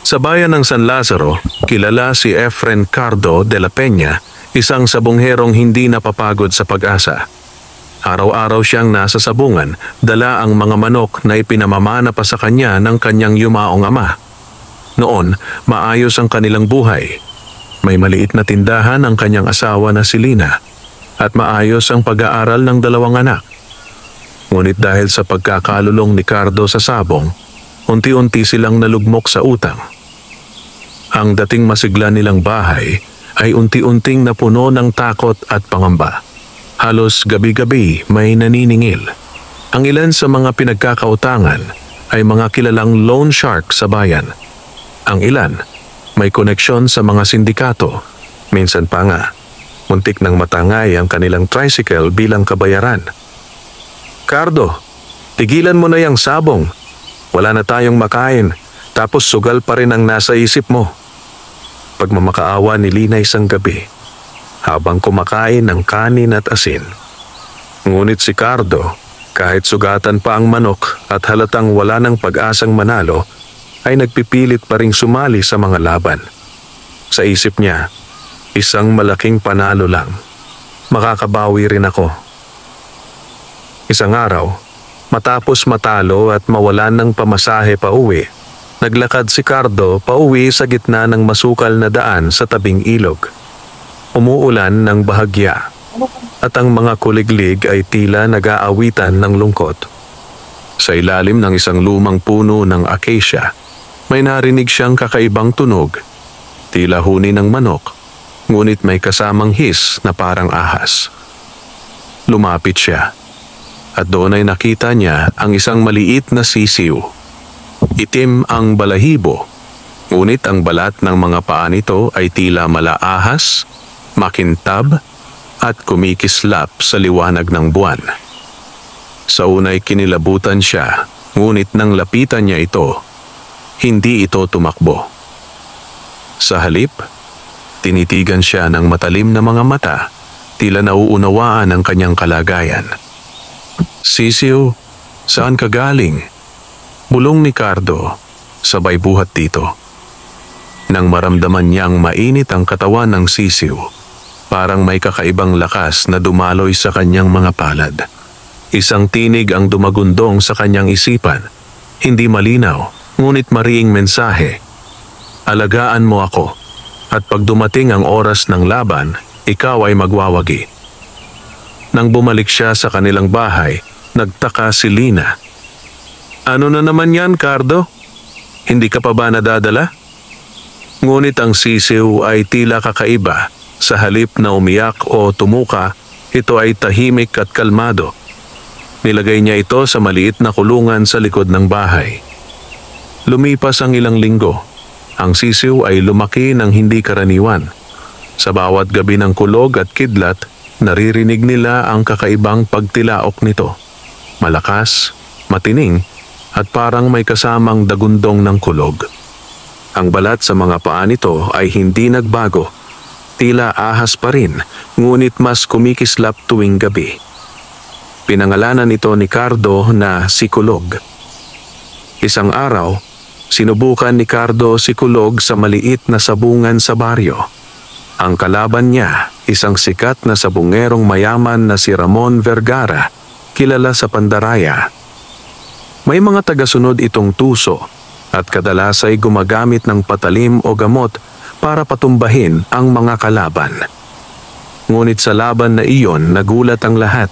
Sa bayan ng San Lazaro, kilala si Efren Cardo de la Peña, isang sabungherong hindi napapagod sa pag-asa. Araw-araw siyang nasa sabungan, dala ang mga manok na ipinamamana pa sa kanya ng kanyang yumaong ama. Noon, maayos ang kanilang buhay. May maliit na tindahan ang kanyang asawa na si Lina at maayos ang pag-aaral ng dalawang anak. Ngunit dahil sa pagkakalulong ni Cardo sa sabong, unti-unti silang nalugmok sa utang. Ang dating masigla nilang bahay ay unti-unting napuno ng takot at pangamba. Halos gabi-gabi may naniningil. Ang ilan sa mga pinagkakautangan ay mga kilalang loan shark sa bayan. Ang ilan may koneksyon sa mga sindikato. Minsan pa nga, muntik nang matangay ang kanilang tricycle bilang kabayaran. Cardo, tigilan mo na yung sabong. Wala na tayong makain, tapos sugal pa rin ang nasa isip mo. Pagmamakaawa ni Lina isang gabi, habang kumakain ng kanin at asin. Ngunit si Cardo, kahit sugatan pa ang manok at halatang wala ng pag-asang manalo, ay nagpipilit pa ring sumali sa mga laban. Sa isip niya, isang malaking panalo lang. Makakabawi rin ako. Isang araw, matapos matalo at mawalan ng pamasahe pa uwi, naglakad si Cardo pauwi sa gitna ng masukal na daan sa tabing ilog. Umuulan ng bahagya at ang mga kuliglig ay tila nag-aawitan ng lungkot. Sa ilalim ng isang lumang puno ng acacia, may narinig siyang kakaibang tunog, tila huni ng manok, ngunit may kasamang his na parang ahas. Lumapit siya at doon ay nakita niya ang isang maliit na sisiw. Itim ang balahibo, ngunit ang balat ng mga paa nito ay tila malaahas, makintab at kumikislap sa liwanag ng buwan. Sa unay kinilabutan siya, ngunit nang lapitan niya ito, hindi ito tumakbo. Sa halip, tinitigan siya ng matalim na mga mata, tila nauunawaan ang kanyang kalagayan. Sisiw, saan ka galing? Bulong ni Cardo, sabay buhat dito. Nang maramdaman niyang mainit ang katawan ng sisiw, parang may kakaibang lakas na dumaloy sa kanyang mga palad. Isang tinig ang dumagundong sa kanyang isipan, hindi malinaw, ngunit mariing mensahe. Alagaan mo ako, at pag dumating ang oras ng laban, ikaw ay magwawagi. Nang bumalik siya sa kanilang bahay, nagtaka si Lina. Ano na naman yan, Cardo? Hindi ka pa ba nadadala? Ngunit ang sisiw ay tila kakaiba. Sa halip na umiyak o tumuka, ito ay tahimik at kalmado. Nilagay niya ito sa maliit na kulungan sa likod ng bahay. Lumipas ang ilang linggo. Ang sisiw ay lumaki ng hindi karaniwan. Sa bawat gabi ng kulog at kidlat, naririnig nila ang kakaibang pagtilaok nito. Malakas, matining, at parang may kasamang dagundong ng kulog. Ang balat sa mga paa nito ay hindi nagbago. Tila ahas pa rin, ngunit mas kumikislap tuwing gabi. Pinangalanan ito ni Cardo na si Kulog. Isang araw, sinubukan ni Cardo si Kulog sa maliit na sabungan sa baryo. Ang kalaban niya, isang sikat na sabungerong mayaman na si Ramon Vergara, kilala sa Pandaraya. May mga tagasunod itong tuso at kadalas ay gumagamit ng patalim o gamot para patumbahin ang mga kalaban. Ngunit sa laban na iyon, nagulat ang lahat.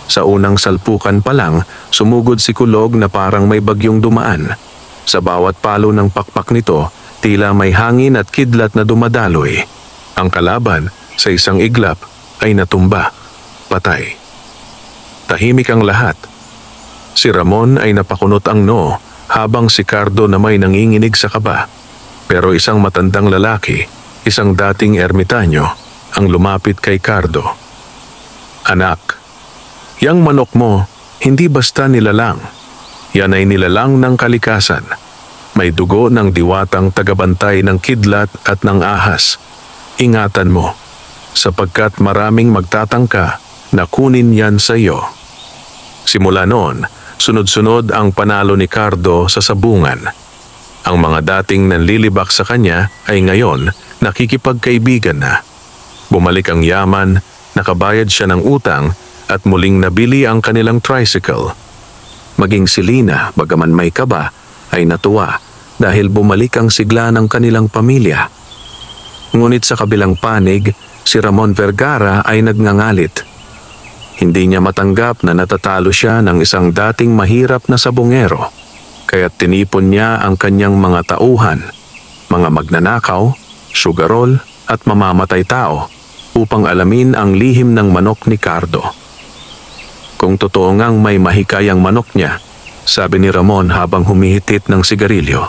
Sa unang salpukan pa lang, sumugod si Kulog na parang may bagyong dumaan. Sa bawat palo ng pakpak nito, tila may hangin at kidlat na dumadaloy. Ang kalaban, sa isang iglap, ay natumba, patay. Tahimik ang lahat. Si Ramon ay napakunot ang noo, habang si Cardo na may nanginginig sa kaba. Pero isang matandang lalaki, isang dating ermitanyo, ang lumapit kay Cardo. Anak, yang manok mo, hindi basta nilalang. Yan ay nilalang ng kalikasan. May dugo ng diwatang tagabantay ng kidlat at ng ahas. Ingatan mo, sapagkat maraming magtatangka na kunin yan sa iyo. Simula noon, sunod-sunod ang panalo ni Cardo sa sabungan. Ang mga dating nanlilibak sa kanya ay ngayon nakikipagkaibigan na. Bumalik ang yaman, nakabayad siya ng utang at muling nabili ang kanilang tricycle. Maging si Lina, bagaman may kaba, ay natuwa dahil bumalik ang sigla ng kanilang pamilya. Ngunit sa kabilang panig, si Ramon Vergara ay nagngangalit. Hindi niya matanggap na natatalo siya ng isang dating mahirap na sabongero, kaya't tinipon niya ang kanyang mga tauhan, mga magnanakaw, sugarol at mamamatay tao upang alamin ang lihim ng manok ni Cardo. Kung totoo ngang may mahikayang manok niya, sabi ni Ramon habang humihitit ng sigarilyo,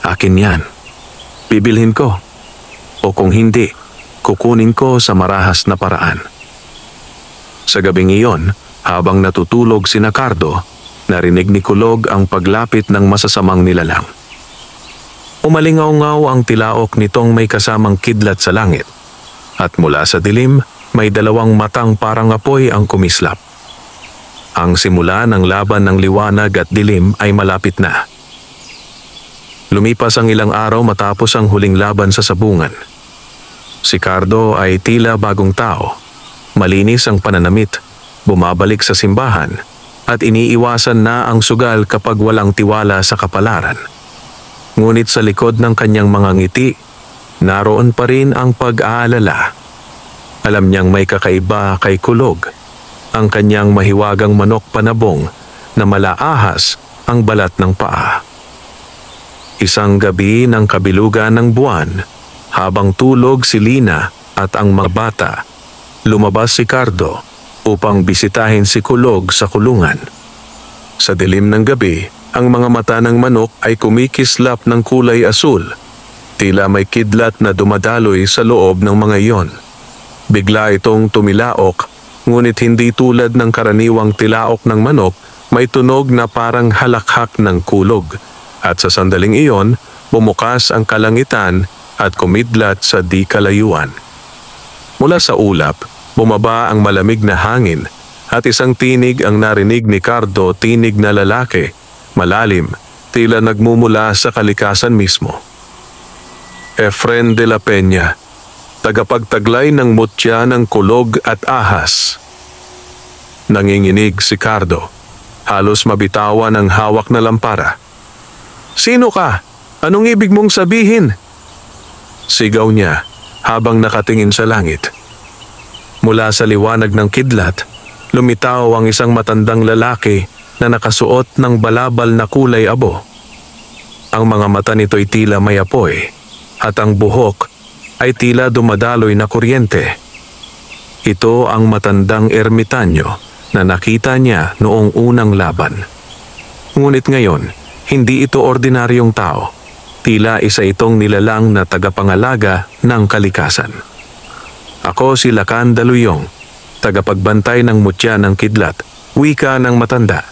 akin yan. Bibilhin ko. O kung hindi, kukunin ko sa marahas na paraan. Sa gabing iyon, habang natutulog si Cardo, narinig ni Kulog ang paglapit ng masasamang nilalang. Umalingaw-ngaw ang tilaok nitong may kasamang kidlat sa langit, at mula sa dilim, may dalawang matang parang apoy ang kumislap. Ang simula ng laban ng liwanag at dilim ay malapit na. Lumipas ang ilang araw matapos ang huling laban sa sabungan. Si Cardo ay tila bagong tao. Malinis ang pananamit, bumabalik sa simbahan, at iniiwasan na ang sugal kapag walang tiwala sa kapalaran. Ngunit sa likod ng kanyang mga ngiti, naroon pa rin ang pag-aalala. Alam niyang may kakaiba kay Kulog, ang kanyang mahiwagang manok panabong na malaahas ang balat ng paa. Isang gabi ng kabilugan ng buwan, habang tulog si Lina at ang mga bata, lumabas si Cardo upang bisitahin si Kulog sa kulungan. Sa dilim ng gabi, ang mga mata ng manok ay kumikislap ng kulay asul. Tila may kidlat na dumadaloy sa loob ng mga iyon. Bigla itong tumilaok, ngunit hindi tulad ng karaniwang tilaok ng manok, may tunog na parang halakhak ng kulog. At sa sandaling iyon, bumukas ang kalangitan at kumidlat sa di kalayuan. Mula sa ulap, bumaba ang malamig na hangin at isang tinig ang narinig ni Cardo, tinig na lalaki, malalim, tila nagmumula sa kalikasan mismo. Efren de la Peña, tagapagtaglay ng mutya ng Kulog at ahas. Nanginginig si Cardo, halos mabitawan ang hawak na lampara. Sino ka? Anong ibig mong sabihin? Sigaw niya habang nakatingin sa langit. Mula sa liwanag ng kidlat, lumitaw ang isang matandang lalaki na nakasuot ng balabal na kulay abo. Ang mga mata nito'y tila may apoy at ang buhok ay tila dumadaloy na kuryente. Ito ang matandang ermitanyo na nakita niya noong unang laban. Ngunit ngayon, hindi ito ordinaryong tao. Tila isa itong nilalang na tagapangalaga ng kalikasan. Ako si Lacan Daluyong, tagapagbantay ng mutya ng kidlat, wika ng matanda.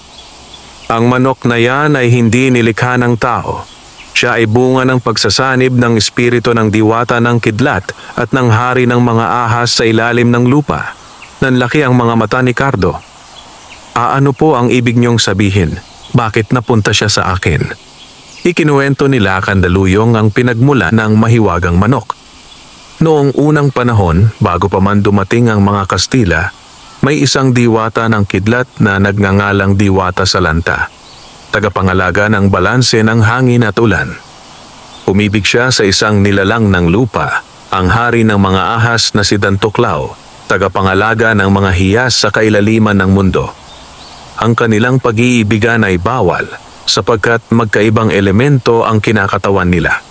Ang manok na yan ay hindi nilikha ng tao. Siya ay bunga ng pagsasanib ng espiritu ng diwata ng kidlat at ng hari ng mga ahas sa ilalim ng lupa. Nanlaki ang mga mata ni Cardo. Ano po ang ibig niyong sabihin? Bakit napunta siya sa akin? Ikinuwento ni Lacan Daluyong ang pinagmula ng mahiwagang manok. Noong unang panahon, bago pa man dumating ang mga Kastila, may isang diwata ng kidlat na nagngangalang Diwata Salanta, tagapangalaga ng balanse ng hangin at ulan. Umibig siya sa isang nilalang ng lupa, ang hari ng mga ahas na si Dantuklao, tagapangalaga ng mga hiyas sa kailaliman ng mundo. Ang kanilang pag-iibigan ay bawal, sapagkat magkaibang elemento ang kinakatawan nila.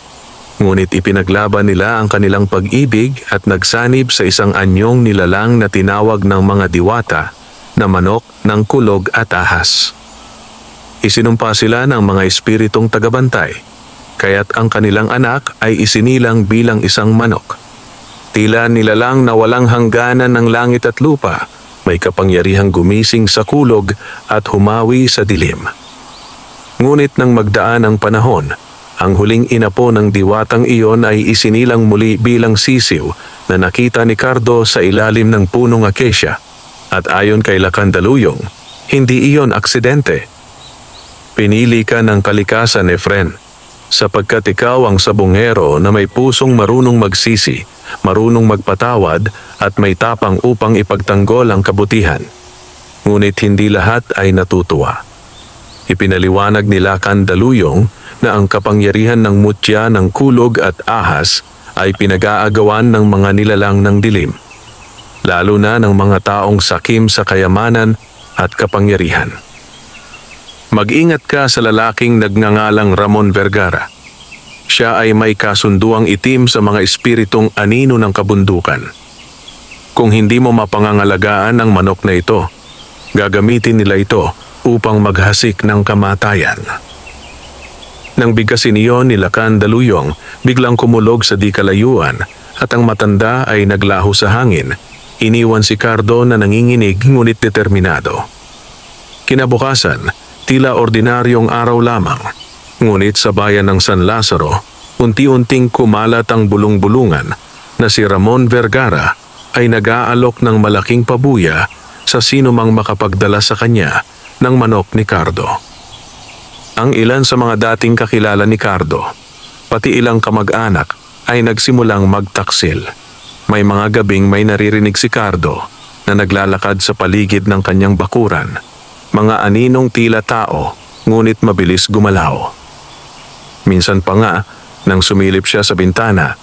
Ngunit ipinaglaban nila ang kanilang pag-ibig at nagsanib sa isang anyong nilalang na tinawag ng mga diwata na manok ng kulog at ahas. Isinumpa sila ng mga espiritong tagabantay, kaya't ang kanilang anak ay isinilang bilang isang manok. Tila nilalang na walang hangganan ng langit at lupa, may kapangyarihang gumising sa kulog at humawi sa dilim. Ngunit nang magdaan ang panahon, ang huling inapo ng diwatang iyon ay isinilang muli bilang sisiw na nakita ni Cardo sa ilalim ng punong acacia. At ayon kay Lacan Daluyong, hindi iyon aksidente. Pinili ka ng kalikasan, Efren. sapagkat ikaw ang sabongero na may pusong marunong magsisi, marunong magpatawad at may tapang upang ipagtanggol ang kabutihan. Ngunit hindi lahat ay natutuwa. Ipinaliwanag ni Lakan Daluyong na ang kapangyarihan ng mutya ng kulog at ahas ay pinag-aagawan ng mga nilalang ng dilim, lalo na ng mga taong sakim sa kayamanan at kapangyarihan. Mag-ingat ka sa lalaking nagngangalang Ramon Vergara. Siya ay may kasunduang itim sa mga espiritong anino ng kabundukan. Kung hindi mo mapangangalagaan ang manok na ito, gagamitin nila ito upang maghasik ng kamatayan. Nang bigkasin iyon ni Lakan Daluyong, biglang kumulog sa di kalayuan at ang matanda ay naglaho sa hangin. Iniwan si Cardo na nanginginig ngunit determinado. Kinabukasan, tila ordinaryong araw lamang. Ngunit sa bayan ng San Lazaro, unti-unting kumalat ang bulong-bulungan na si Ramon Vergara ay nag-aalok ng malaking pabuya sa sino mang makapagdala sa kanya ng manok ni Cardo. Ang ilan sa mga dating kakilala ni Cardo, pati ilang kamag-anak, ay nagsimulang magtaksil. May mga gabing may naririnig si Cardo na naglalakad sa paligid ng kanyang bakuran. Mga aninong tila tao, ngunit mabilis gumalaw. Minsan pa nga, nang sumilip siya sa bintana,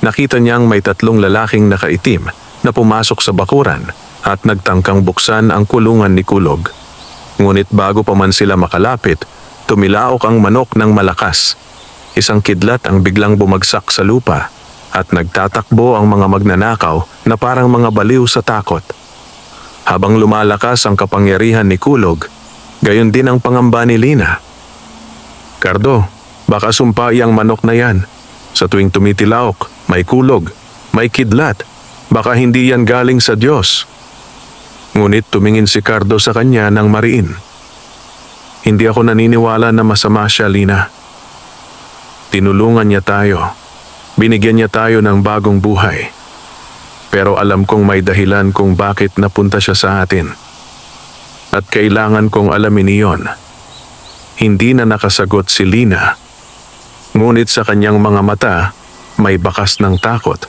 nakita niyang may 3 lalaking nakaitim na pumasok sa bakuran at nagtangkang buksan ang kulungan ni Kulog. Ngunit bago pa man sila makalapit, tumilaok ang manok ng malakas. Isang kidlat ang biglang bumagsak sa lupa at nagtatakbo ang mga magnanakaw na parang mga baliw sa takot. Habang lumalakas ang kapangyarihan ni Kulog, gayon din ang pangamba ni Lina. Cardo, baka sumpai ang manok na yan. Sa tuwing tumitilaok, may kulog, may kidlat. Baka hindi yan galing sa Diyos. Ngunit tumingin si Cardo sa kanya ng mariin. Hindi ako naniniwala na masama siya, Lina. Tinulungan niya tayo. Binigyan niya tayo ng bagong buhay. Pero alam kong may dahilan kung bakit napunta siya sa atin. At kailangan kong alamin iyon. Hindi na nakasagot si Lina. Ngunit sa kanyang mga mata, may bakas ng takot.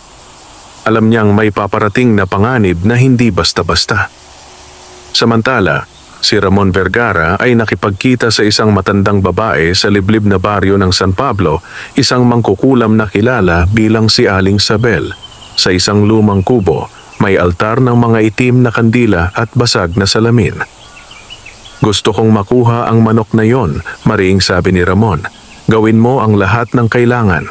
Alam niyang may paparating na panganib na hindi basta-basta. Samantala, si Ramon Vergara ay nakipagkita sa isang matandang babae sa liblib na baryo ng San Pablo, isang mangkukulam na kilala bilang si Aling Sabel. Sa isang lumang kubo, may altar ng mga itim na kandila at basag na salamin. Gusto kong makuha ang manok na yon, mariing sabi ni Ramon. Gawin mo ang lahat ng kailangan.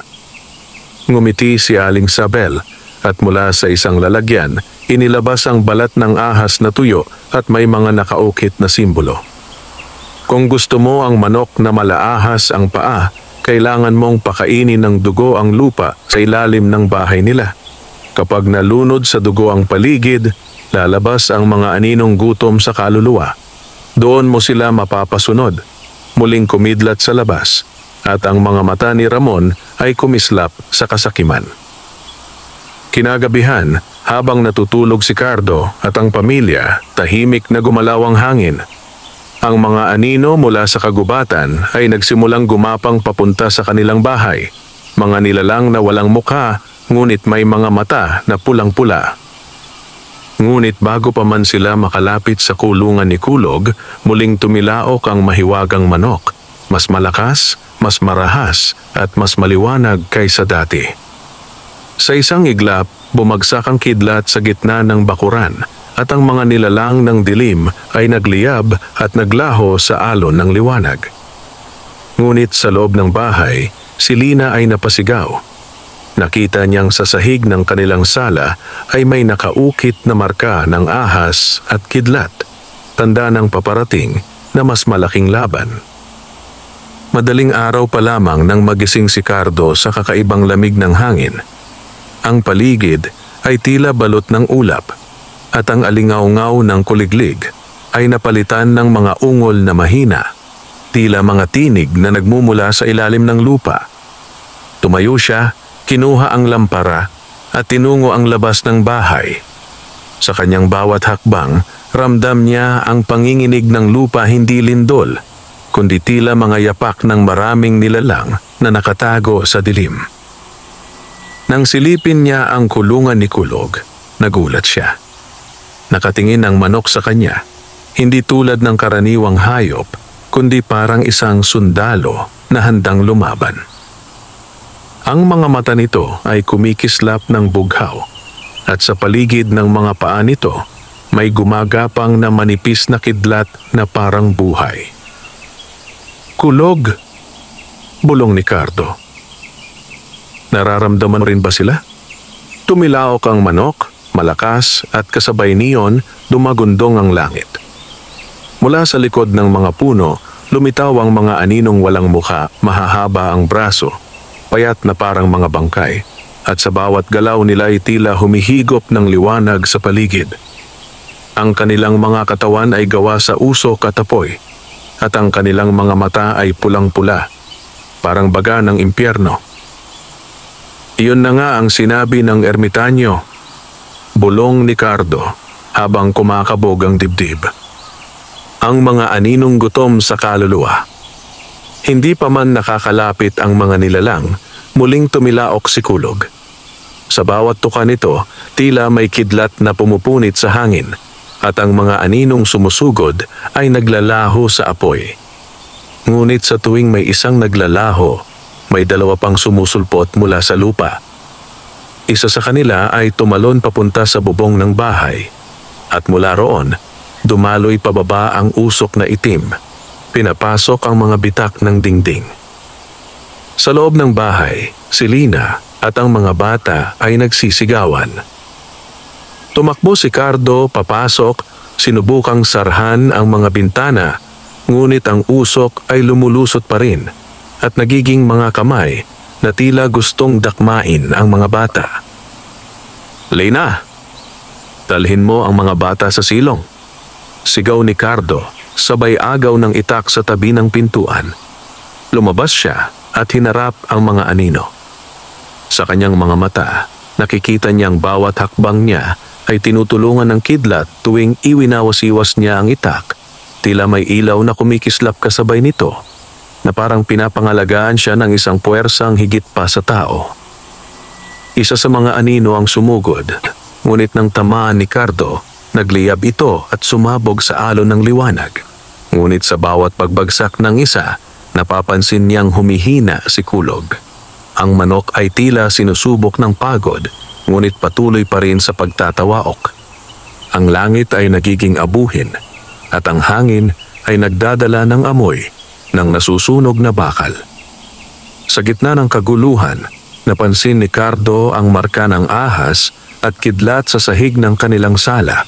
Ngumiti si Aling Sabel at mula sa isang lalagyan, inilabas ang balat ng ahas na tuyo at may mga nakaukit na simbolo. Kung gusto mo ang manok na malaahas ang paa, kailangan mong pakainin ng dugo ang lupa sa ilalim ng bahay nila. Kapag nalunod sa dugo ang paligid, lalabas ang mga aninong gutom sa kaluluwa. Doon mo sila mapapasunod. Muling kumidlat sa labas, at ang mga mata ni Ramon ay kumislap sa kasakiman. Kinagabihan, habang natutulog si Cardo at ang pamilya, tahimik na gumalaw ang hangin. Ang mga anino mula sa kagubatan ay nagsimulang gumapang papunta sa kanilang bahay. Mga nilalang na walang mukha, ngunit may mga mata na pulang-pula. Ngunit bago pa man sila makalapit sa kulungan ni Kulog, muling tumilaok ang mahiwagang manok. Mas malakas, mas marahas, at mas maliwanag kaysa dati. Sa isang iglap, bumagsak ang kidlat sa gitna ng bakuran at ang mga nilalang ng dilim ay nagliyab at naglaho sa alon ng liwanag. Ngunit sa loob ng bahay, si Lina ay napasigaw. Nakita niyang sa sahig ng kanilang sala ay may nakaukit na marka ng ahas at kidlat, tanda ng paparating na mas malaking laban. Madaling araw pa lamang nang magising si Cardo sa kakaibang lamig ng hangin. Ang paligid ay tila balot ng ulap at ang alingaw-ngaw ng kuliglig ay napalitan ng mga ungol na mahina, tila mga tinig na nagmumula sa ilalim ng lupa. Tumayo siya, kinuha ang lampara at tinungo ang labas ng bahay. Sa kanyang bawat hakbang, ramdam niya ang panginginig ng lupa hindi lindol, kundi tila mga yapak ng maraming nilalang na nakatago sa dilim. Nang silipin niya ang kulungan ni Kulog, nagulat siya. Nakatingin ang manok sa kanya, hindi tulad ng karaniwang hayop, kundi parang isang sundalo na handang lumaban. Ang mga mata nito ay kumikislap ng bughaw at sa paligid ng mga paa nito may gumagapang na manipis na kidlat na parang buhay. Kulog, bulong ni Cardo. Nararamdaman rin ba sila? Tumilaok ang manok, malakas at kasabay niyon dumagundong ang langit. Mula sa likod ng mga puno, lumitaw ang mga aninong walang muka, mahahaba ang braso, payat na parang mga bangkay, at sa bawat galaw nila ay tila humihigop ng liwanag sa paligid. Ang kanilang mga katawan ay gawa sa usok at apoy, at ang kanilang mga mata ay pulang-pula, parang baga ng impyerno. Iyon na nga ang sinabi ng ermitanyo, bulong ni Cardo habang kumakabog ang dibdib. Ang mga aninong gutom sa kaluluwa. Hindi pa man nakakalapit ang mga nilalang, muling tumilaok si Kulog. Sa bawat tuka nito, tila may kidlat na pumupunit sa hangin, at ang mga aninong sumusugod ay naglalaho sa apoy. Ngunit sa tuwing may isang naglalaho, may dalawa pang sumusulpot mula sa lupa. Isa sa kanila ay tumalon papunta sa bubong ng bahay, at mula roon, dumaloy pababa ang usok na itim. Pinapasok ang mga bitak ng dingding. Sa loob ng bahay, si Lina at ang mga bata ay nagsisigawan. Tumakbo si Cardo papasok, sinubukang sarhan ang mga bintana, ngunit ang usok ay lumulusot pa rin at nagiging mga kamay na tila gustong dakmain ang mga bata. Lina, dalhin mo ang mga bata sa silong. Sigaw ni Cardo, sabay agaw ng itak sa tabi ng pintuan. Lumabas siya at hinarap ang mga anino. Sa kanyang mga mata, nakikita niyang bawat hakbang niya ay tinutulungan ng kidlat tuwing iwinawas-iwas niya ang itak. Tila may ilaw na kumikislap kasabay nito, na parang pinapangalagaan siya ng isang puwersang higit pa sa tao. Isa sa mga anino ang sumugod, ngunit nang tamaan ni Cardo, nagliyab ito at sumabog sa alon ng liwanag. Ngunit sa bawat pagbagsak ng isa, napapansin niyang humihina si Kulog. Ang manok ay tila sinusubok ng pagod, ngunit patuloy pa rin sa pagtatawaok. Ang langit ay nagiging abuhin, at ang hangin ay nagdadala ng amoy ng nasusunog na bakal. Sa gitna ng kaguluhan, napansin ni Cardo ang marka ng ahas at kidlat sa sahig ng kanilang sala,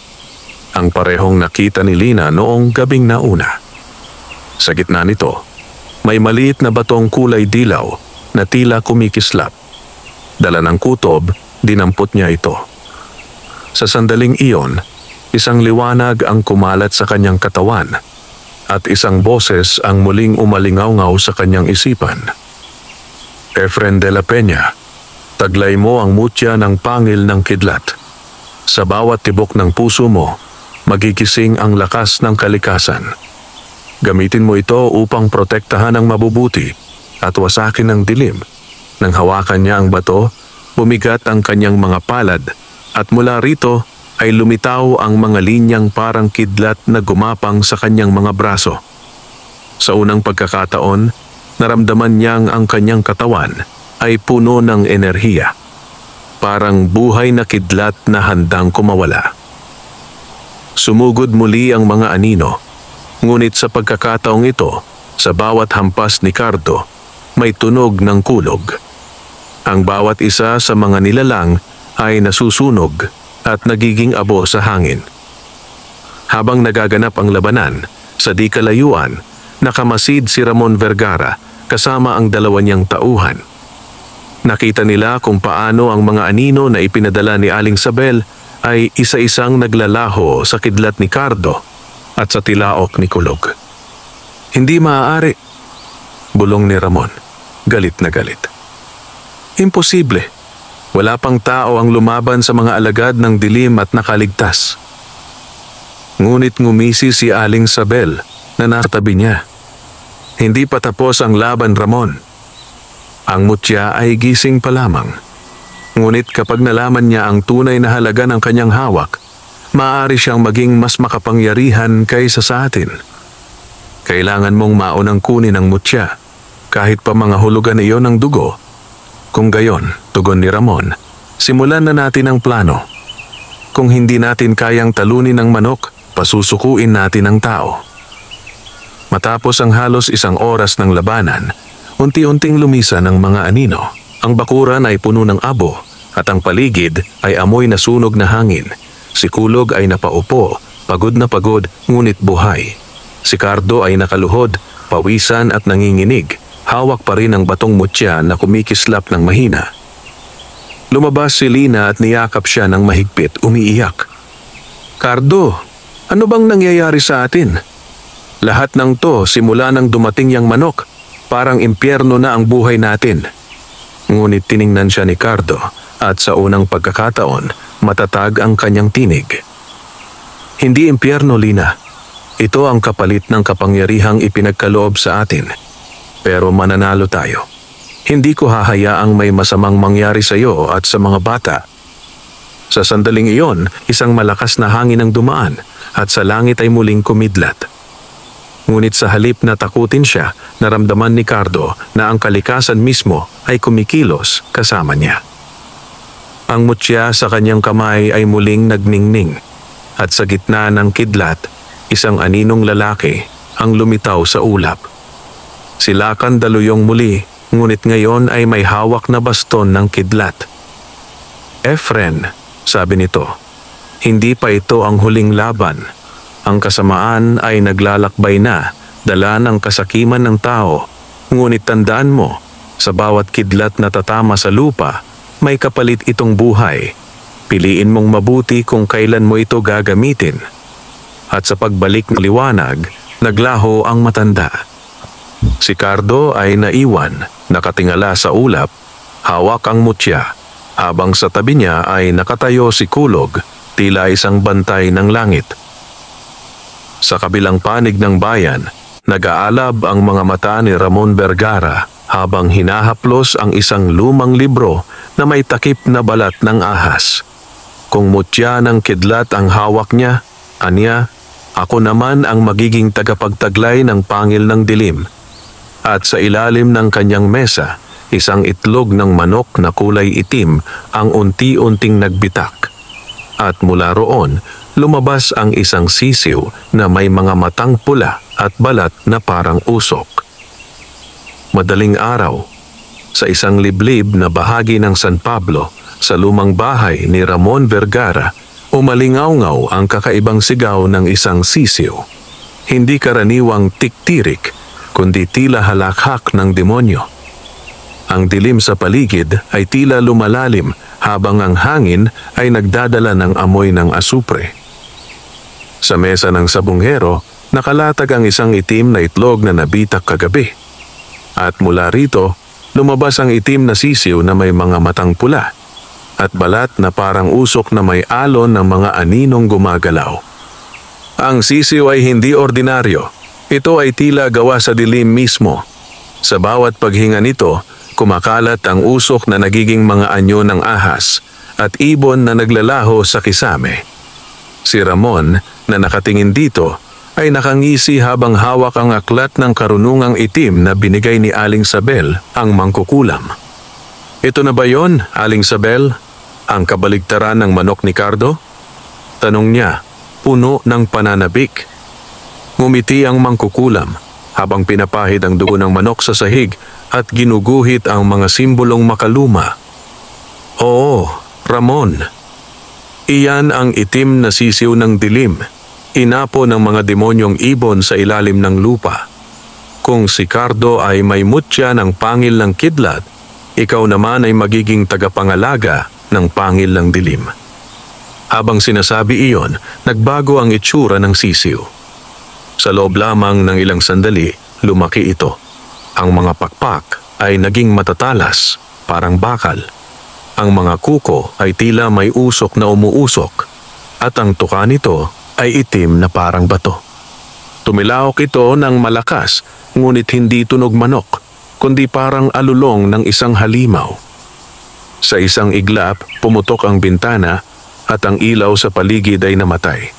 ang parehong nakita ni Lina noong gabing nauna. Sa gitna nito, may maliit na batong kulay dilaw na tila kumikislap. Dala ng kutob, dinampot niya ito. Sa sandaling iyon, isang liwanag ang kumalat sa kanyang katawan at isang boses ang muling umalingaw-ngaw sa kanyang isipan. Efren de la Peña, taglay mo ang mutya ng pangil ng kidlat. Sa bawat tibok ng puso mo, magigising ang lakas ng kalikasan. Gamitin mo ito upang protektahan ang mabubuti at wasakin ang dilim. Nang hawakan niya ang bato, bumigat ang kanyang mga palad at mula rito ay lumitaw ang mga linyang parang kidlat na gumapang sa kanyang mga braso. Sa unang pagkakataon, naramdaman niyang ang kanyang katawan ay puno ng enerhiya. Parang buhay na kidlat na handang kumawala. Sumugod muli ang mga anino, ngunit sa pagkakataong ito, sa bawat hampas ni Cardo, may tunog ng kulog. Ang bawat isa sa mga nilalang ay nasusunog at nagiging abo sa hangin. Habang nagaganap ang labanan, sa di kalayuan, nakamasid si Ramon Vergara kasama ang dalawa niyang tauhan. Nakita nila kung paano ang mga anino na ipinadala ni Aling Sabel ay isa-isang naglalaho sa kidlat ni Cardo at sa tilaok ni Kulog. Hindi maaari, bulong ni Ramon, galit na galit. Imposible. Wala pang tao ang lumaban sa mga alagad ng dilim at nakaligtas. Ngunit ngumisi si Aling Sabel na nasa tabi niya. Hindi pa tapos ang laban, Ramon. Ang mutya ay gising pa lamang. Ngunit kapag nalaman niya ang tunay na halaga ng kanyang hawak, maaari siyang maging mas makapangyarihan kaysa sa atin. Kailangan mong maunang kunin ang mutya, kahit pa mga hulugan iyon ng dugo. Kung gayon, tugon ni Ramon, simulan na natin ang plano. Kung hindi natin kayang talunin ang manok, pasusukuin natin ang tao. Matapos ang halos 1 oras ng labanan, unti-unting lumisan ang mga anino. Ang bakuran ay puno ng abo at ang paligid ay amoy na sunog na hangin. Si Kulog ay napaupo, pagod na pagod ngunit buhay. Si Cardo ay nakaluhod, pawisan at nanginginig. Hawak pa rin ang batong mutya na kumikislap ng mahina. Lumabas si Lina at niyakap siya ng mahigpit, umiiyak. Cardo, ano bang nangyayari sa atin? Lahat ng to simula nang dumating yang manok. Parang impyerno na ang buhay natin. Ngunit tiningnan siya ni Cardo at sa unang pagkakataon, matatag ang kanyang tinig. Hindi impyerno, Lina. Ito ang kapalit ng kapangyarihang ipinagkaloob sa atin. Pero mananalo tayo. Hindi ko hahayaang may masamang mangyari sa iyo at sa mga bata. Sa sandaling iyon, isang malakas na hangin ang dumaan at sa langit ay muling kumidlat. Ngunit sa halip na takutin siya, naramdaman ni Cardo na ang kalikasan mismo ay kumikilos kasama niya. Ang mutya sa kanyang kamay ay muling nagningning at sa gitna ng kidlat, isang aninong lalaki ang lumitaw sa ulap. Silakan daluyong muli, ngunit ngayon ay may hawak na baston ng kidlat. Efren, sabi nito, hindi pa ito ang huling laban. Ang kasamaan ay naglalakbay na, dala ng kasakiman ng tao. Ngunit tandaan mo, sa bawat kidlat na tatama sa lupa, may kapalit itong buhay. Piliin mong mabuti kung kailan mo ito gagamitin. At sa pagbalik ng liwanag, naglaho ang matanda. Si Cardo ay naiwan, nakatingala sa ulap, hawak ang mutya, habang sa tabi niya ay nakatayo si Kulog, tila isang bantay ng langit. Sa kabilang panig ng bayan, nag-aalab ang mga mata ni Ramon Vergara habang hinahaplos ang isang lumang libro na may takip na balat ng ahas. Kung mutya ng kidlat ang hawak niya, anya, ako naman ang magiging tagapagtaglay ng pangil ng dilim. At sa ilalim ng kanyang mesa, isang itlog ng manok na kulay itim ang unti-unting nagbitak. At mula roon, lumabas ang isang sisiw na may mga matang pula at balat na parang usok. Madaling araw, sa isang liblib na bahagi ng San Pablo, sa lumang bahay ni Ramon Vergara, umalingaw-ngaw ang kakaibang sigaw ng isang sisiw. Hindi karaniwang tiktirik, kundi tila halakhak ng demonyo. Ang dilim sa paligid ay tila lumalalim habang ang hangin ay nagdadala ng amoy ng asupre. Sa mesa ng sabunghero, nakalatag ang isang itim na itlog na nabitak kagabi. At mula rito, lumabas ang itim na sisiw na may mga matang pula at balat na parang usok na may alon ng mga aninong gumagalaw. Ang sisiw ay hindi ordinaryo. Ito ay tila gawa sa dilim mismo. Sa bawat paghinga nito, kumakalat ang usok na nagiging mga anyo ng ahas at ibon na naglalaho sa kisame. Si Ramon, na nakatingin dito, ay nakangisi habang hawak ang aklat ng karunungang itim na binigay ni Aling Sabel, ang mangkukulam. Ito na ba yon, Aling Sabel? Ang kabaligtaran ng manok ni Cardo? Tanong niya, puno ng pananabik. Ngumiti ang mangkukulam habang pinapahid ang dugo ng manok sa sahig at ginuguhit ang mga simbolong makaluma. Oo, Ramon. Iyan ang itim na sisiw ng dilim, inapo ng mga demonyong ibon sa ilalim ng lupa. Kung si Cardo ay may mutya ng pangil ng kidlat, ikaw naman ay magiging tagapangalaga ng pangil ng dilim. Habang sinasabi iyon, nagbago ang itsura ng sisiw. Sa loob lamang ng ilang sandali, lumaki ito. Ang mga pakpak ay naging matatalas, parang bakal. Ang mga kuko ay tila may usok na umuusok, at ang tuka nito ay itim na parang bato. Tumilawak ito ng malakas, ngunit hindi tunog manok. kundi parang alulong ng isang halimaw. Sa isang iglap, pumutok ang bintana at ang ilaw sa paligid ay namatay.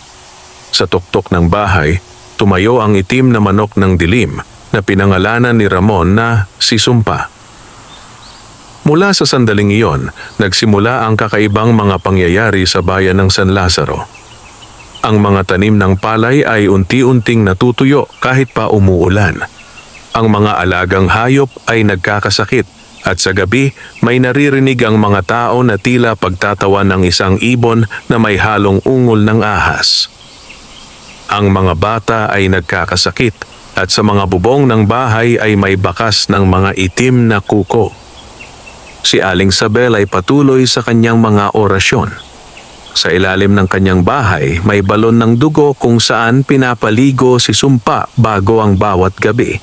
Sa tuktok ng bahay, tumayo ang itim na manok ng dilim na pinangalanan ni Ramon na si Sumpa. Mula sa sandaling iyon, nagsimula ang kakaibang mga pangyayari sa bayan ng San Lazaro. Ang mga tanim ng palay ay unti-unting natutuyo kahit pa umuulan. Ang mga alagang hayop ay nagkakasakit at sa gabi may naririnig ang mga tao na tila pagtatawan ng isang ibon na may halong ungol ng ahas. Ang mga bata ay nagkakasakit at sa mga bubong ng bahay ay may bakas ng mga itim na kuko. Si Aling Sabel ay patuloy sa kanyang mga orasyon. Sa ilalim ng kanyang bahay may balon ng dugo kung saan pinapaligo si Sumpa bago ang bawat gabi.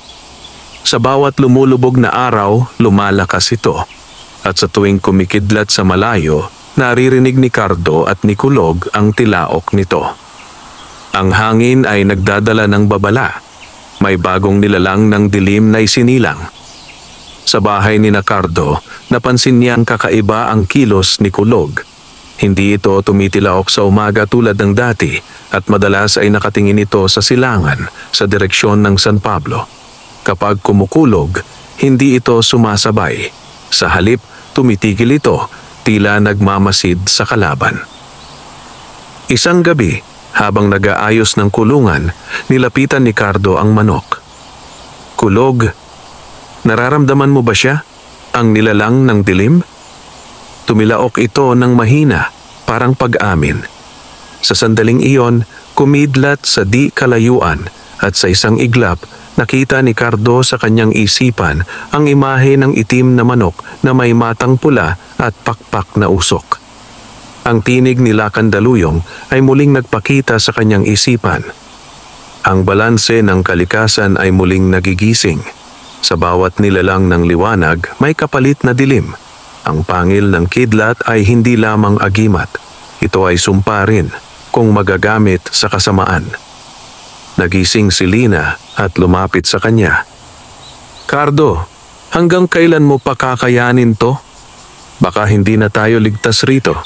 Sa bawat lumulubog na araw, lumalakas ito. At sa tuwing kumikidlat sa malayo, naririnig ni Cardo at ni Kulog ang tilaok nito. Ang hangin ay nagdadala ng babala. May bagong nilalang ng dilim na isinilang. Sa bahay ni Cardo, napansin niyang kakaiba ang kilos ni Kulog. Hindi ito tumitilaok sa umaga tulad ng dati at madalas ay nakatingin ito sa silangan sa direksyon ng San Pablo. Kapag kumukulog, hindi ito sumasabay. Sa halip, tumitigil ito, tila nagmamasid sa kalaban. Isang gabi, habang nag-aayos ng kulungan, nilapitan ni Cardo ang manok. "Kulog, nararamdaman mo ba siya? Ang nilalang ng dilim?" Tumilaok ito ng mahina, parang pag-amin. Sa sandaling iyon, kumidlat sa di kalayuan at sa isang iglap, nakita ni Cardo sa kanyang isipan ang imahe ng itim na manok na may matang pula at pakpak na usok. Ang tinig ni Lakandaluyong ay muling nagpakita sa kanyang isipan. Ang balanse ng kalikasan ay muling nagigising. Sa bawat nilalang ng liwanag may kapalit na dilim. Ang pangil ng kidlat ay hindi lamang agimat. Ito ay sumpa rin kung magagamit sa kasamaan. Nagising si Lina at lumapit sa kanya. "Cardo, hanggang kailan mo pa kakayanin to? Baka hindi na tayo ligtas rito."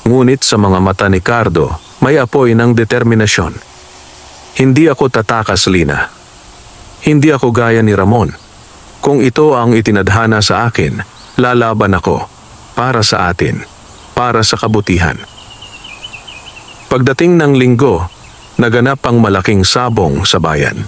Ngunit sa mga mata ni Cardo, may apoy ng determinasyon. "Hindi ako tatakas, Lina. Hindi ako gaya ni Ramon. Kung ito ang itinadhana sa akin, lalaban ako para sa atin, para sa kabutihan." Pagdating ng linggo, naganap ang malaking sabong sa bayan.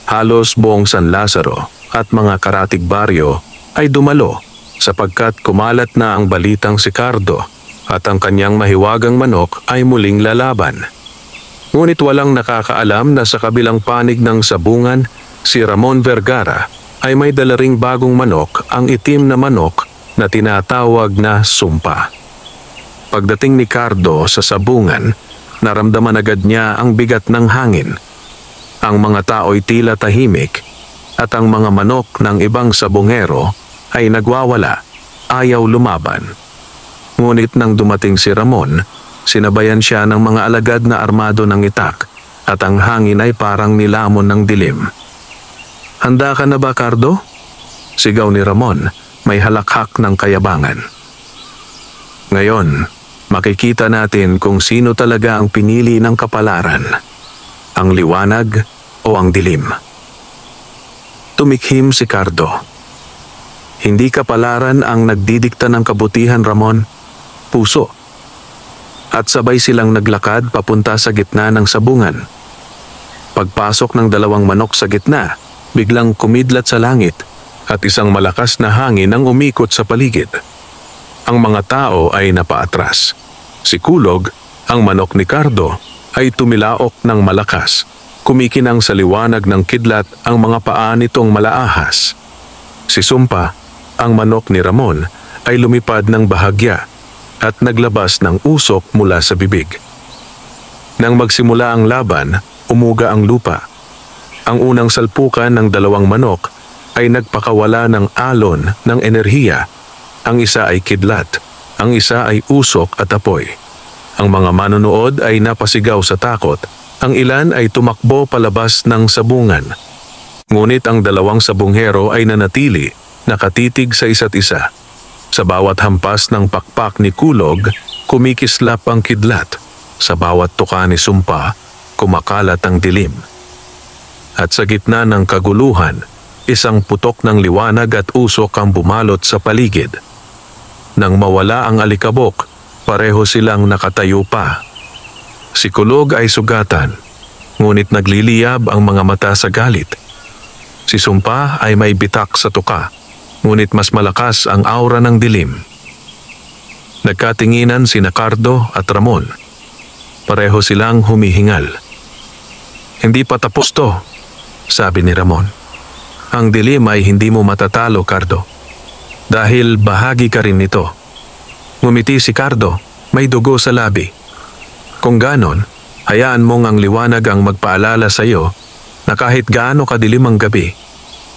Halos buong San Lazaro at mga karatig baryo ay dumalo sapagkat kumalat na ang balitang si Cardo at ang kanyang mahiwagang manok ay muling lalaban. Ngunit walang nakakaalam na sa kabilang panig ng sabungan, si Ramon Vergara ay may dala ring bagong manok, ang itim na manok na tinatawag na Sumpa. Pagdating ni Cardo sa sabungan, naramdaman agad niya ang bigat ng hangin. Ang mga tao'y tila tahimik at ang mga manok ng ibang sabungero ay nagwawala, ayaw lumaban. Ngunit nang dumating si Ramon, sinabayan siya ng mga alagad na armado ng itak at ang hangin ay parang nilamon ng dilim. "Handa ka na ba, Cardo?" Sigaw ni Ramon, may halakhak ng kayabangan. Ngayon, makikita natin kung sino talaga ang pinili ng kapalaran, ang liwanag o ang dilim. Tumikhim si Cardo. "Hindi kapalaran ang nagdidikta ng kabutihan, Ramon. Puso." At sabay silang naglakad papunta sa gitna ng sabungan. Pagpasok ng dalawang manok sa gitna, biglang kumidlat sa langit at isang malakas na hangin ang umikot sa paligid. Ang mga tao ay napaatras. Si Kulog, ang manok ni Cardo, ay tumilaok ng malakas. Kumikinang sa liwanag ng kidlat ang mga paa nitong malaahas. Si Sumpa, ang manok ni Ramon, ay lumipad ng bahagya at naglabas ng usok mula sa bibig. Nang magsimula ang laban, umuga ang lupa. Ang unang salpukan ng dalawang manok ay nagpakawala ng alon ng enerhiya. Ang isa ay kidlat, ang isa ay usok at apoy. Ang mga manonood ay napasigaw sa takot. Ang ilan ay tumakbo palabas ng sabungan. Ngunit ang dalawang sabunghero ay nanatili, nakatitig sa isa't isa. Sa bawat hampas ng pakpak ni Kulog, kumikislap ang kidlat. Sa bawat tuka ni Sumpa, kumakalat ang dilim. At sa gitna ng kaguluhan, isang putok ng liwanag at usok ang bumalot sa paligid. Nang mawala ang alikabok, pareho silang nakatayo pa. Si Kulog ay sugatan, ngunit nagliliyab ang mga mata sa galit. Si Sumpa ay may bitak sa tuka, ngunit mas malakas ang aura ng dilim. Nagkatinginan sina Cardo at Ramon. Pareho silang humihingal. "Hindi pa tapos to," sabi ni Ramon. "Ang dilim ay hindi mo matatalo, Cardo. Dahil bahagi ka rin nito." Ngumiti si Cardo, may dugo sa labi. "Kung ganon, hayaan mong ang liwanag ang magpaalala sa iyo na kahit gaano kadilim ang gabi,